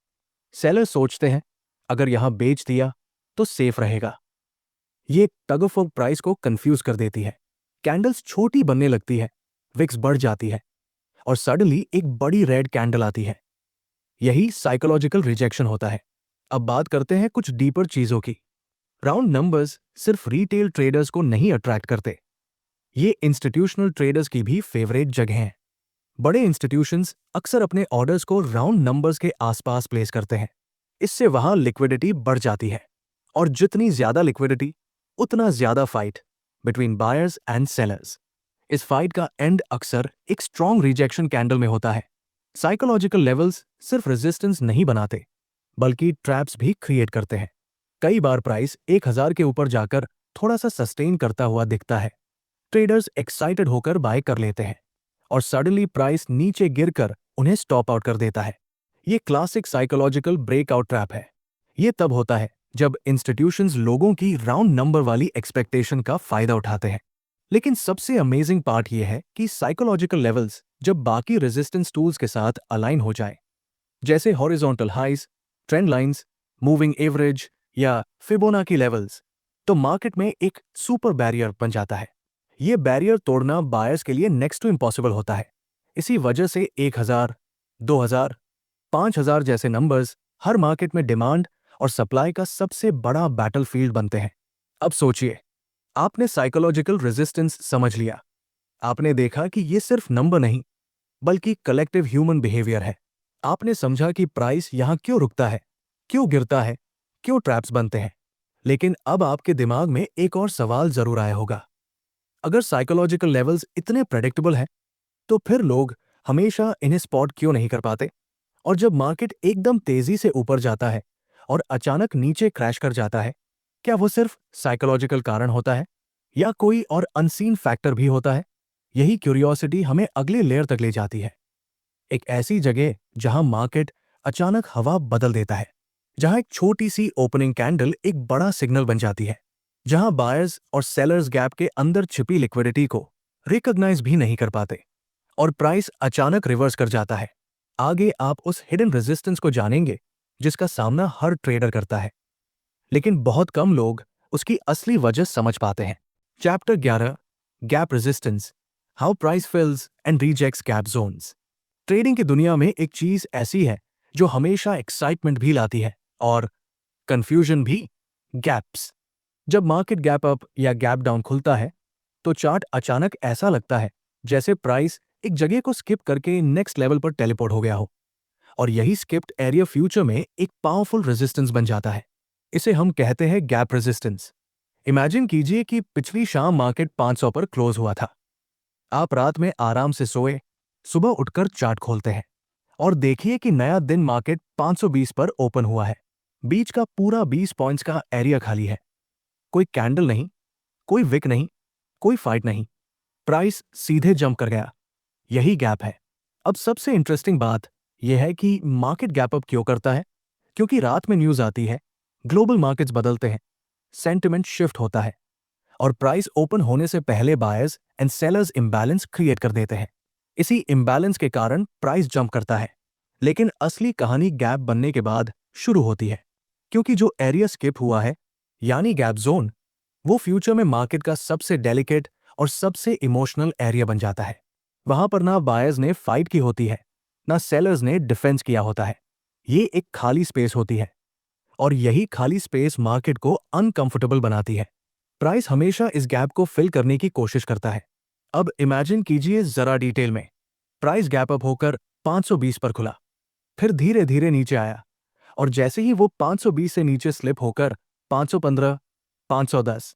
सेलर्स सोचते हैं अगर यहां बेच दिया तो सेफ रहेगा। ये टग ऑफ वॉर प्राइस को कंफ्यूज कर देती है। कैंडल्स छोटी बनने लगती है, विक्स बढ़ जाती है और सडनली एक बड़ी रेड कैंडल आती है। यही साइकोलॉजिकल रिजेक्शन होता है। अब बात करते हैं कुछ डीपर चीजों की। राउंड नंबर्स सिर्फ रिटेल ट्रेडर्स को नहीं अट्रैक्ट करते, ये इंस्टीट्यूशनल ट्रेडर्स की भी फेवरेट जगह हैं। बड़े इंस्टीट्यूशंस अक्सर अपने ऑर्डर्स को राउंड नंबर्स के आसपास प्लेस करते हैं। इससे वहां लिक्विडिटी बढ़ जाती है और जितनी ज्यादा लिक्विडिटी उतना ज्यादा fight between buyers and sellers. इस फाइट का एंड अक्सर एक स्ट्रॉन्ग रिजेक्शन कैंडल में होता है। साइकोलॉजिकल लेवल्स सिर्फ रेजिस्टेंस नहीं बनाते बल्कि ट्रैप्स भी क्रिएट करते हैं। कई बार प्राइस 1000 के ऊपर जाकर थोड़ा सा सस्टेन करता हुआ दिखता है। ट्रेडर्स एक्साइटेड होकर बाय कर लेते हैं और सडनली प्राइस नीचे गिरकर उन्हें स्टॉप आउट कर देता है। ये क्लासिक साइकोलॉजिकल ब्रेकआउट ट्रैप है। ये तब होता है जब इंस्टीट्यूशंस लोगों की राउंड नंबर वाली एक्सपेक्टेशन का फायदा उठाते हैं। लेकिन सबसे अमेजिंग पार्ट यह है कि साइकोलॉजिकल लेवल्स जब बाकी रेजिस्टेंस टूल्स के साथ अलाइन हो जाए, जैसे horizontal highs, trend lines, moving average या फिबोनाची लेवल्स, तो मार्केट में एक सुपर बैरियर बन जाता है। ये बैरियर तोड़ना बायर्स के लिए नेक्स्ट टू इम्पॉसिबल होता है। इसी वजह से 1000, 2000, 5000 जैसे नंबर्स हर मार्केट में डिमांड और सप्लाई का सबसे बड़ा बैटलफील्ड बनते हैं। अब सोचिए, आपने साइकोलॉजिकल रेजिस्टेंस समझ लिया। आपने देखा कि ये सिर्फ नंबर नहीं बल्कि कलेक्टिव ह्यूमन बिहेवियर है। आपने समझा कि प्राइस यहां क्यों रुकता है, क्यों गिरता है, क्यों ट्रैप्स बनते हैं। लेकिन अब आपके दिमाग में एक और सवाल जरूर आया होगा। अगर साइकोलॉजिकल लेवल्स इतने प्रेडिक्टेबल हैं, तो फिर लोग हमेशा इन्हें स्पॉट क्यों नहीं कर पाते? और जब मार्केट एकदम तेजी से ऊपर जाता है और अचानक नीचे क्रैश कर जाता है, क्या वो सिर्फ साइकोलॉजिकल कारण होता है या कोई और अनसीन फैक्टर भी होता है? यही क्यूरियोसिटी हमें अगले लेयर तक ले जाती है। एक ऐसी जगह जहां मार्केट अचानक हवा बदल देता है, जहां एक छोटी सी ओपनिंग कैंडल एक बड़ा सिग्नल बन जाती है, जहां बायर्स और सेलर्स गैप के अंदर छिपी लिक्विडिटी को रिकॉग्नाइज भी नहीं कर पाते और प्राइस अचानक रिवर्स कर जाता है। आगे आप उस हिडन रेजिस्टेंस को जानेंगे जिसका सामना हर ट्रेडर करता है, लेकिन बहुत कम लोग उसकी असली वजह समझ पाते हैं। Chapter 11, gap resistance, how price fills and rejects gap zones. Trading की दुनिया में एक चीज ऐसी है जो हमेशा एक्साइटमेंट भी लाती है और कंफ्यूजन भी, गैप्स। जब मार्केट गैप अप या गैप डाउन खुलता है तो चार्ट अचानक ऐसा लगता है जैसे प्राइस एक जगह को स्किप करके नेक्स्ट लेवल पर टेलीपोर्ट हो गया हो, और यही स्किप्ड एरिया फ्यूचर में एक पावरफुल रेजिस्टेंस बन जाता है। इसे हम कहते हैं गैप रेजिस्टेंस। इमेजिन कीजिए कि पिछली शाम मार्केट 500 पर क्लोज हुआ था। आप रात में आराम से सोए, सुबह उठकर चार्ट खोलते हैं और देखिए कि नया दिन मार्केट 520 पर ओपन हुआ है। बीच का पूरा 20 पॉइंट्स का एरिया खाली है। कोई कैंडल नहीं, कोई विक नहीं, कोई फाइट नहीं। प्राइस सीधे जंप कर गया। यही गैप है। अब सबसे इंटरेस्टिंग बात यह है कि मार्केट गैप अप क्यों करता है? क्योंकि रात में न्यूज आती है, ग्लोबल मार्केट्स बदलते हैं, सेंटिमेंट शिफ्ट होता है और प्राइस ओपन होने से पहले buyers and sellers imbalance create कर देते हैं। इसी इंबैलेंस के कारण प्राइस जंप करता है। लेकिन असली कहानी गैप बनने के बाद शुरू होती है, क्योंकि जो एरिया स्किप हुआ है, यानी गैप जोन, वो फ्यूचर में मार्केट का सबसे डेलिकेट और सबसे इमोशनल एरिया बन जाता है। वहां पर ना बायर्स ने फाइट की होती है, ना सेलर्स ने डिफेंस किया होता है। ये एक खाली स्पेस होती है और यही खाली स्पेस मार्केट को अनकंफर्टेबल बनाती है। प्राइस हमेशा इस गैप को फिल करने की कोशिश करता है। अब इमेजिन कीजिए जरा डिटेल में। प्राइस गैप अप होकर 520 पर खुला, फिर धीरे धीरे नीचे आया और जैसे ही वो 520 से नीचे स्लिप होकर 515, 510,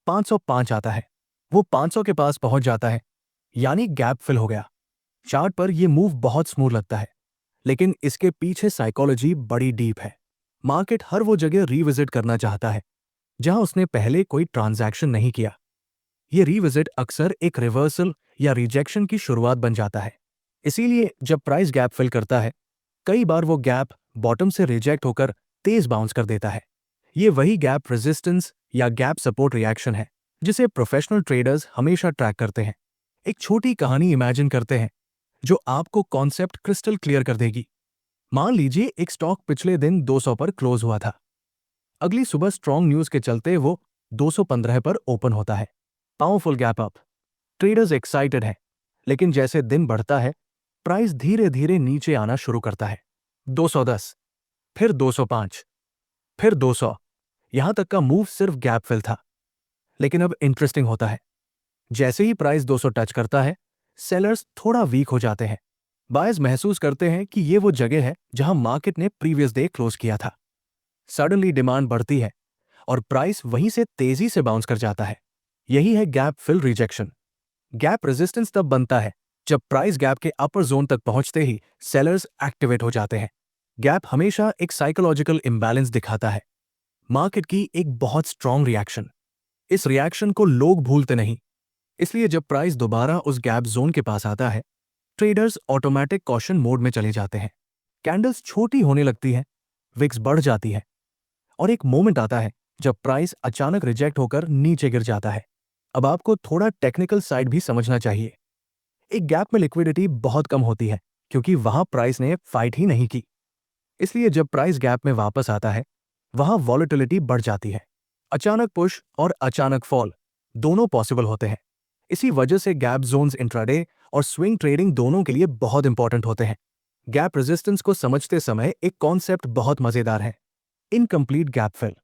505 आता है, वो 500 के पास पहुंच जाता है, यानी गैप फिल हो गया। चार्ट पर ये मूव बहुत स्मूथ लगता है, लेकिन इसके पीछे साइकोलॉजी बड़ी डीप है। मार्केट हर वो जगह रीविजिट करना चाहता है जहां उसने पहले कोई ट्रांजैक्शन नहीं किया। ये रीविजिट अक्सर एक रिवर्सल या रिजेक्शन की शुरुआत बन जाता है। इसीलिए जब प्राइस गैप फिल करता है, कई बार वो गैप बॉटम से रिजेक्ट होकर तेज बाउंस कर देता है। ये वही गैप रेजिस्टेंस या गैप सपोर्ट रिएक्शन है जिसे प्रोफेशनल ट्रेडर्स हमेशा ट्रैक करते हैं। एक छोटी कहानी इमेजिन करते हैं जो आपको कॉन्सेप्ट क्रिस्टल क्लियर कर देगी। मान लीजिए एक स्टॉक पिछले दिन 200 पर क्लोज हुआ था। अगली सुबह स्ट्रॉन्ग न्यूज के चलते वो 215 पर ओपन होता है। Powerful gap up. Traders excited हैं, लेकिन जैसे दिन बढ़ता है प्राइस धीरे धीरे नीचे आना शुरू करता है। 210, फिर 205, फिर 200। यहां तक का मूव सिर्फ गैप फिल था। लेकिन अब इंटरेस्टिंग होता है। जैसे ही प्राइस 200 टच करता है, सेलर्स थोड़ा वीक हो जाते हैं। बायर्स महसूस करते हैं कि ये वो जगह है जहां मार्केट ने प्रीवियस डे क्लोज किया था। सडनली डिमांड बढ़ती है और प्राइस वहीं से तेजी से बाउंस कर जाता है। यही है gap fill rejection. Gap resistance तब बनता है जब प्राइस गैप के अपर जोन तक पहुंचते ही सेलर्स एक्टिवेट हो जाते हैं। गैप हमेशा एक साइकोलॉजिकल इम्बैलेंस दिखाता है, मार्केट की एक बहुत स्ट्रांग रिएक्शन। इस रिएक्शन को लोग भूलते नहीं, इसलिए जब प्राइस दोबारा उस गैप जोन के पास आता है, ट्रेडर्स ऑटोमेटिक कॉशन मोड में चले जाते हैं। कैंडल्स छोटी होने लगती हैं, विक्स बढ़ जाती है और एक मोमेंट आता है जब प्राइस अचानक रिजेक्ट होकर नीचे गिर जाता है। अब आपको थोड़ा टेक्निकल साइड भी समझना चाहिए। एक गैप में लिक्विडिटी बहुत कम होती है क्योंकि वहां प्राइस ने फाइट ही नहीं की। इसलिए जब प्राइस गैप में वापस आता है, वहां वॉलेटिलिटी बढ़ जाती है। अचानक पुश और अचानक फॉल दोनों पॉसिबल होते हैं। इसी वजह से गैप जोन्स इंट्राडे और स्विंग ट्रेडिंग दोनों के लिए बहुत इंपॉर्टेंट होते हैं। गैप रेजिस्टेंस को समझते समय एक कॉन्सेप्ट बहुत मजेदार है, इनकम्प्लीट गैप फिल।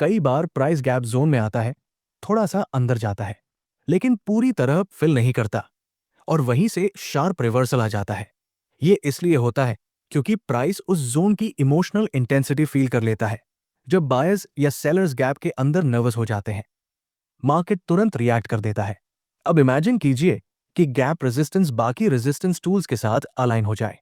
कई बार प्राइस गैप जोन में आता है, थोड़ा सा अंदर जाता है, लेकिन पूरी तरह फिल नहीं करता और वहीं से शार्प रिवर्सल आ जाता है। ये इसलिए होता है क्योंकि प्राइस उस जोन की इमोशनल इंटेंसिटी फील कर लेता है। जब बायर्स या सेलर्स गैप के अंदर नर्वस हो जाते हैं, मार्केट तुरंत रिएक्ट कर देता है। अब इमेजिन कीजिए कि गैप रेजिस्टेंस बाकी रेजिस्टेंस टूल्स के साथ अलाइन हो जाए।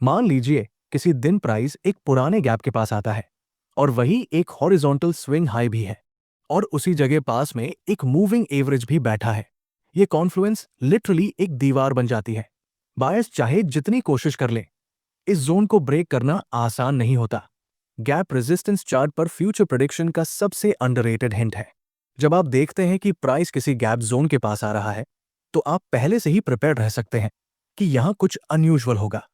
मान लीजिए किसी दिन प्राइस एक पुराने गैप के पास आता है और वही एक हॉरिजॉन्टल स्विंग हाई भी है और उसी जगह पास में एक मूविंग एवरेज भी बैठा है। ये कॉन्फ्लुएंस लिटरली एक दीवार बन जाती है। बायर्स चाहे जितनी कोशिश कर ले, इस जोन को ब्रेक करना आसान नहीं होता। गैप रेजिस्टेंस चार्ट पर फ्यूचर प्रेडिक्शन का सबसे अंडररेटेड हिंट है। जब आप देखते हैं कि प्राइस किसी गैप जोन के पास आ रहा है, तो आप पहले से ही प्रिपेयर्ड रह सकते हैं कि यहां कुछ अनयूजुअल होगा।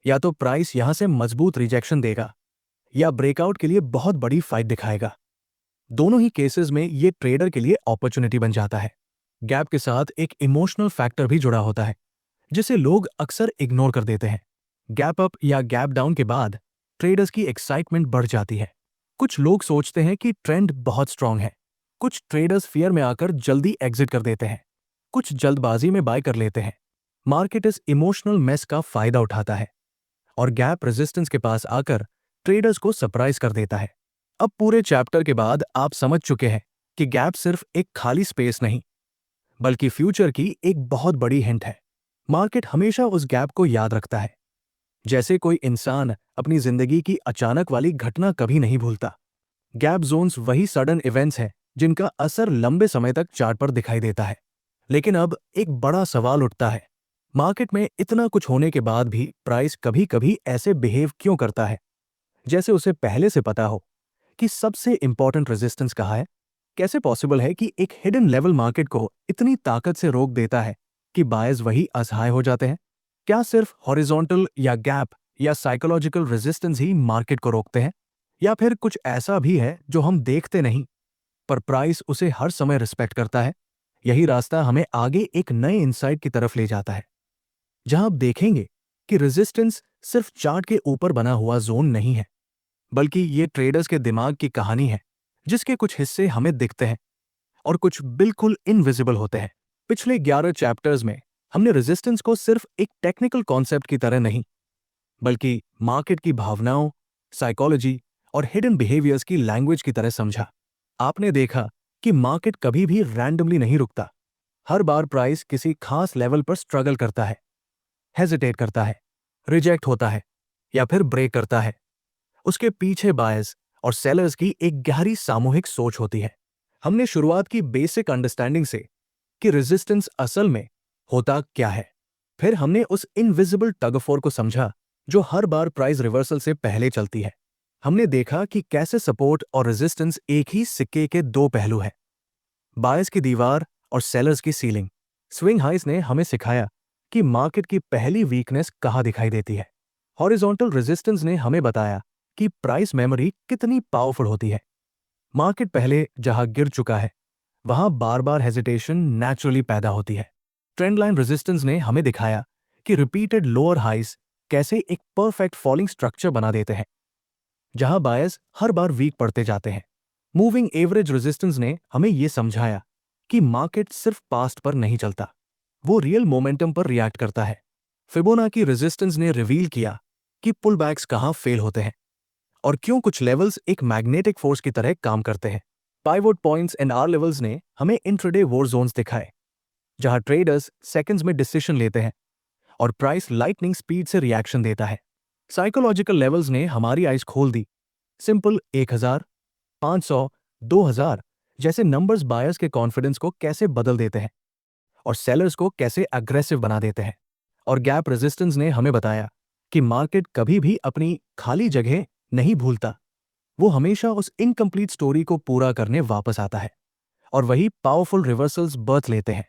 या तो प्राइस यहां से मजबूत रिजेक्शन देगा या ब्रेकआउट के लिए बहुत बड़ी फाइट दिखाएगा। दोनों ही केसेस में ये ट्रेडर के लिए अपॉर्चुनिटी बन जाता है। गैप के साथ एक इमोशनल फैक्टर भी जुड़ा होता है जिसे लोग अक्सर इग्नोर कर देते हैं। गैप अप या गैप डाउन के बाद ट्रेडर्स की एक्साइटमेंट बढ़ जाती है। कुछ लोग सोचते हैं कि ट्रेंड बहुत स्ट्रांग है। कुछ ट्रेडर्स फियर में आकर जल्दी एग्जिट कर देते हैं, कुछ जल्दबाजी में बाय कर लेते हैं। मार्केट इस इमोशनल मेस का फायदा उठाता है और गैप रेजिस्टेंस के पास आकर ट्रेडर्स को सरप्राइज कर देता है। अब पूरे चैप्टर के बाद आप समझ चुके हैं कि गैप सिर्फ एक खाली स्पेस नहीं, बल्कि फ्यूचर की एक बहुत बड़ी हिंट है। मार्केट हमेशा उस गैप को याद रखता है, जैसे कोई इंसान अपनी जिंदगी की अचानक वाली घटना कभी नहीं भूलता। गैप जोन्स वही सडन इवेंट्स हैं जिनका असर लंबे समय तक चार्ट पर दिखाई देता है। लेकिन अब एक बड़ा सवाल उठता है, मार्केट में इतना कुछ होने के बाद भी प्राइस कभी कभी ऐसे बिहेव क्यों करता है जैसे उसे पहले से पता हो कि सबसे इंपॉर्टेंट रेजिस्टेंस कहाँ है। कैसे पॉसिबल है कि एक हिडन लेवल मार्केट को इतनी ताकत से रोक देता है कि बायर्स वही असहाय हो जाते हैं? क्या सिर्फ हॉरिजॉन्टल या गैप या साइकोलॉजिकल रेजिस्टेंस ही मार्केट को रोकते हैं, या फिर कुछ ऐसा भी है जो हम देखते नहीं पर प्राइस उसे हर समय रिस्पेक्ट करता है? यही रास्ता हमें आगे एक नए इंसाइट की तरफ ले जाता है, जहां आप देखेंगे कि रेजिस्टेंस सिर्फ चार्ट के ऊपर बना हुआ जोन नहीं है, बल्कि ये ट्रेडर्स के दिमाग की कहानी है जिसके कुछ हिस्से हमें दिखते हैं और कुछ बिल्कुल इनविजिबल होते हैं। पिछले 11 चैप्टर्स में हमने रेजिस्टेंस को सिर्फ एक टेक्निकल कॉन्सेप्ट की तरह नहीं, बल्कि मार्केट की भावनाओं, साइकोलॉजी और हिडन बिहेवियर्स की लैंग्वेज की तरह समझा। आपने देखा कि मार्केट कभी भी रैंडमली नहीं रुकता। हर बार प्राइस किसी खास लेवल पर स्ट्रगल करता है, हेजिटेट करता है, रिजेक्ट होता है या फिर ब्रेक करता है, उसके पीछे बायर्स और सेलर्स की एक गहरी सामूहिक सोच होती है। हमने शुरुआत की बेसिक अंडरस्टैंडिंग से कि रेजिस्टेंस असल में होता क्या है। फिर हमने उस इनविजिबल टग ऑफ वॉर को समझा जो हर बार प्राइस रिवर्सल से पहले चलती है। हमने देखा कि कैसे सपोर्ट और रेजिस्टेंस एक ही सिक्के के दो पहलू हैं। बायर्स की दीवार और सेलर्स की सीलिंग। स्विंग हाइस ने हमें सिखाया कि मार्केट की पहली वीकनेस कहाँ दिखाई देती है। हॉरिजॉन्टल रेजिस्टेंस ने हमें बताया कि प्राइस मेमोरी कितनी पावरफुल होती है। मार्केट पहले जहां गिर चुका है वहां बार बार हेजिटेशन नेचुरली पैदा होती है। ट्रेंड लाइन रेजिस्टेंस ने हमें दिखाया कि रिपीटेड लोअर हाइस कैसे एक परफेक्ट फॉलिंग स्ट्रक्चर बना देते हैं जहां बायर्स हर बार वीक पड़ते जाते हैं। मूविंग एवरेज रेजिस्टेंस ने हमें यह समझाया कि मार्केट सिर्फ पास्ट पर नहीं चलता, वो रियल मोमेंटम पर रिएक्ट करता है। फिबोनाची रेजिस्टेंस ने रिवील किया कि पुलबैक्स कहां फेल होते हैं और क्यों कुछ लेवल्स एक मैग्नेटिक फोर्स की तरह काम करते हैं। Pivot points and R levels ने हमें इंट्राडे वॉर जोन्स दिखाए जहां ट्रेडर्स सेकंड्स में डिसीजन लेते हैं और प्राइस लाइटनिंग स्पीड से रिएक्शन देता है। साइकोलॉजिकल लेवल्स ने हमारी आइज खोल दी। सिंपल 1000, 500, 2000 जैसे नंबर्स बायर्स के कॉन्फिडेंस को कैसे बदल देते हैं और सेलर्स को कैसे अग्रेसिव बना देते हैं। और गैप रेजिस्टेंस ने हमें बताया कि मार्केट कभी भी अपनी खाली जगह नहीं भूलता, वो हमेशा उस इनकम्प्लीट स्टोरी को पूरा करने वापस आता है और वही पावरफुल रिवर्सल्स बर्थ लेते हैं।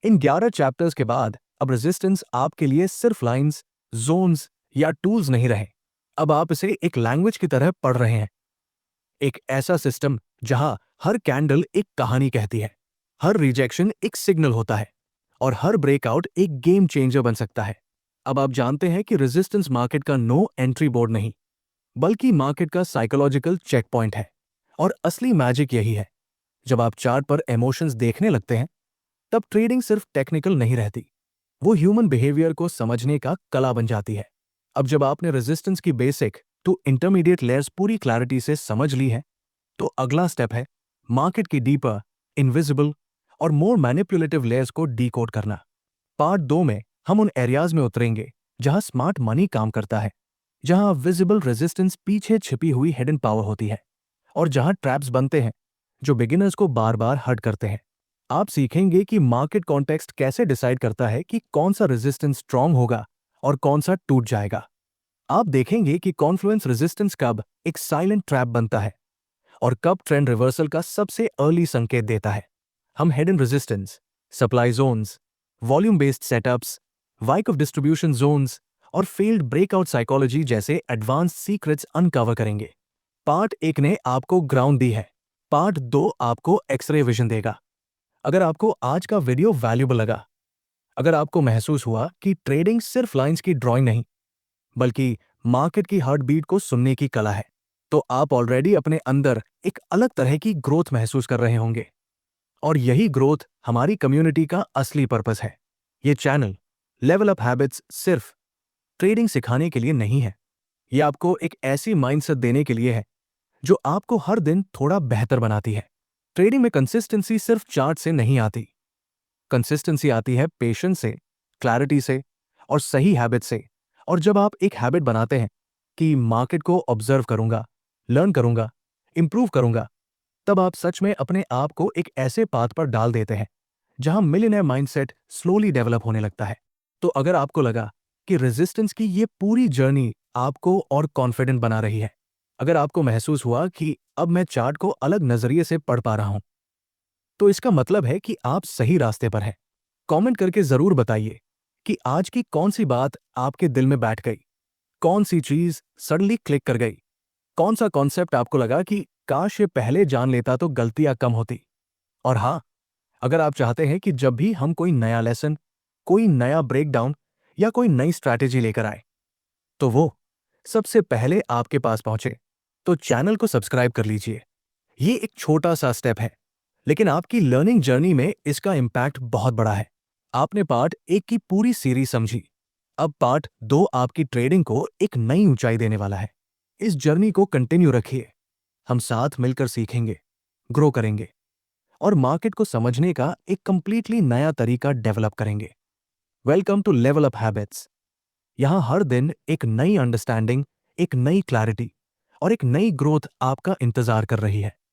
इन 11 चैप्टर्स के बाद अब रेजिस्टेंस आपके लिए सिर्फ लाइंस, जोन्स या टूल्स नहीं रहे। अब आप इसे एक लैंग्वेज की तरह पढ़ रहे हैं। एक ऐसा सिस्टम जहां हर कैंडल एक कहानी कहती है, हर रिजेक्शन एक सिग्नल होता है और हर ब्रेकआउट एक गेम चेंजर बन सकता है। अब आप जानते हैं कि रेजिस्टेंस मार्केट का नो एंट्री बोर्ड नहीं बल्कि मार्केट का साइकोलॉजिकल चेक पॉइंट है। और असली मैजिक यही है, जब आप चार्ट पर इमोशंस देखने लगते हैं तब ट्रेडिंग सिर्फ टेक्निकल नहीं रहती, वो ह्यूमन बिहेवियर को समझने का कला बन जाती है। अब जब आपने रेजिस्टेंस की बेसिक टू इंटरमीडिएट लेयर्स पूरी क्लैरिटी से समझ ली है तो अगला स्टेप है मार्केट की डीपर, इनविजिबल और मोर मैनिपुलेटिव लेयर्स को डीकोड करना। पार्ट 2 में हम उन एरियाज में उतरेंगे जहां स्मार्ट मनी काम करता है, जहां विजिबल रेजिस्टेंस पीछे छिपी हुई हिडन पावर होती है और जहां ट्रैप्स बनते हैं जो बिगिनर्स को बार बार हर्ट करते हैं। आप सीखेंगे कि मार्केट कॉन्टेक्स्ट कैसे डिसाइड करता है कि कौन सा रेजिस्टेंस स्ट्रांग होगा और कौन सा टूट जाएगा। आप देखेंगे कि कॉन्फ्लुएंस रेजिस्टेंस कब एक साइलेंट ट्रैप बनता है और कब ट्रेंड रिवर्सल का सबसे अर्ली संकेत देता है। हम hidden resistance, supply zones, volume based setups, Wyckoff distribution zones और फेल्ड ब्रेकआउट साइकोलॉजी जैसे एडवांस सीक्रेट्स अनकवर करेंगे। पार्ट 1 ने आपको ग्राउंड दी है, पार्ट 2 आपको एक्सरे विजन देगा। अगर आपको आज का वीडियो वैल्यूएबल लगा, अगर आपको महसूस हुआ कि ट्रेडिंग सिर्फ लाइंस की ड्राइंग नहीं बल्कि मार्केट की हार्ट बीट को सुनने की कला है, तो आप ऑलरेडी अपने अंदर एक अलग तरह की ग्रोथ महसूस कर रहे होंगे। और यही ग्रोथ हमारी कम्युनिटी का असली पर्पस है। ये चैनल लेवल अप हैबिट्स सिर्फ ट्रेडिंग सिखाने के लिए नहीं है, ये आपको एक ऐसी माइंडसेट देने के लिए है जो आपको हर दिन थोड़ा बेहतर बनाती है। ट्रेडिंग में कंसिस्टेंसी सिर्फ चार्ट से नहीं आती, कंसिस्टेंसी आती है पेशेंस से, क्लैरिटी से और सही हैबिट से। और जब आप एक हैबिट बनाते हैं कि मार्केट को ऑब्जर्व करूंगा, लर्न करूंगा, इंप्रूव करूंगा, तब आप सच में अपने आप को एक ऐसे पाथ पर डाल देते हैं जहां मिलियनेयर माइंडसेट स्लोली डेवलप होने लगता है। तो अगर आपको लगा कि रेजिस्टेंस की ये पूरी जर्नी आपको और कॉन्फिडेंट बना रही है, अगर आपको महसूस हुआ कि अब मैं चार्ट को अलग नजरिए से पढ़ पा रहा हूं, तो इसका मतलब है कि आप सही रास्ते पर हैं। कमेंट करके जरूर बताइए कि आज की कौन सी बात आपके दिल में बैठ गई, कौन सी चीज सडनली क्लिक कर गई, कौन सा कॉन्सेप्ट आपको लगा कि काश ये पहले जान लेता तो गलतियां कम होती। और हाँ, अगर आप चाहते हैं कि जब भी हम कोई नया लेसन, कोई नया ब्रेकडाउन या कोई नई स्ट्रैटेजी लेकर आए तो वो सबसे पहले आपके पास पहुंचे, तो चैनल को सब्सक्राइब कर लीजिए। ये एक छोटा सा स्टेप है, लेकिन आपकी लर्निंग जर्नी में इसका इम्पैक्ट बहुत बड़ा है। आपने पार्ट 1 की पूरी सीरीज समझी, अब पार्ट 2 आपकी ट्रेडिंग को एक नई ऊंचाई देने वाला है। इस जर्नी को कंटिन्यू रखिए, हम साथ मिलकर सीखेंगे, ग्रो करेंगे और मार्केट को समझने का एक कंप्लीटली नया तरीका डेवलप करेंगे। Welcome to level up habits. यहां हर दिन एक नई अंडरस्टैंडिंग, एक नई क्लैरिटी और एक नई ग्रोथ आपका इंतजार कर रही है।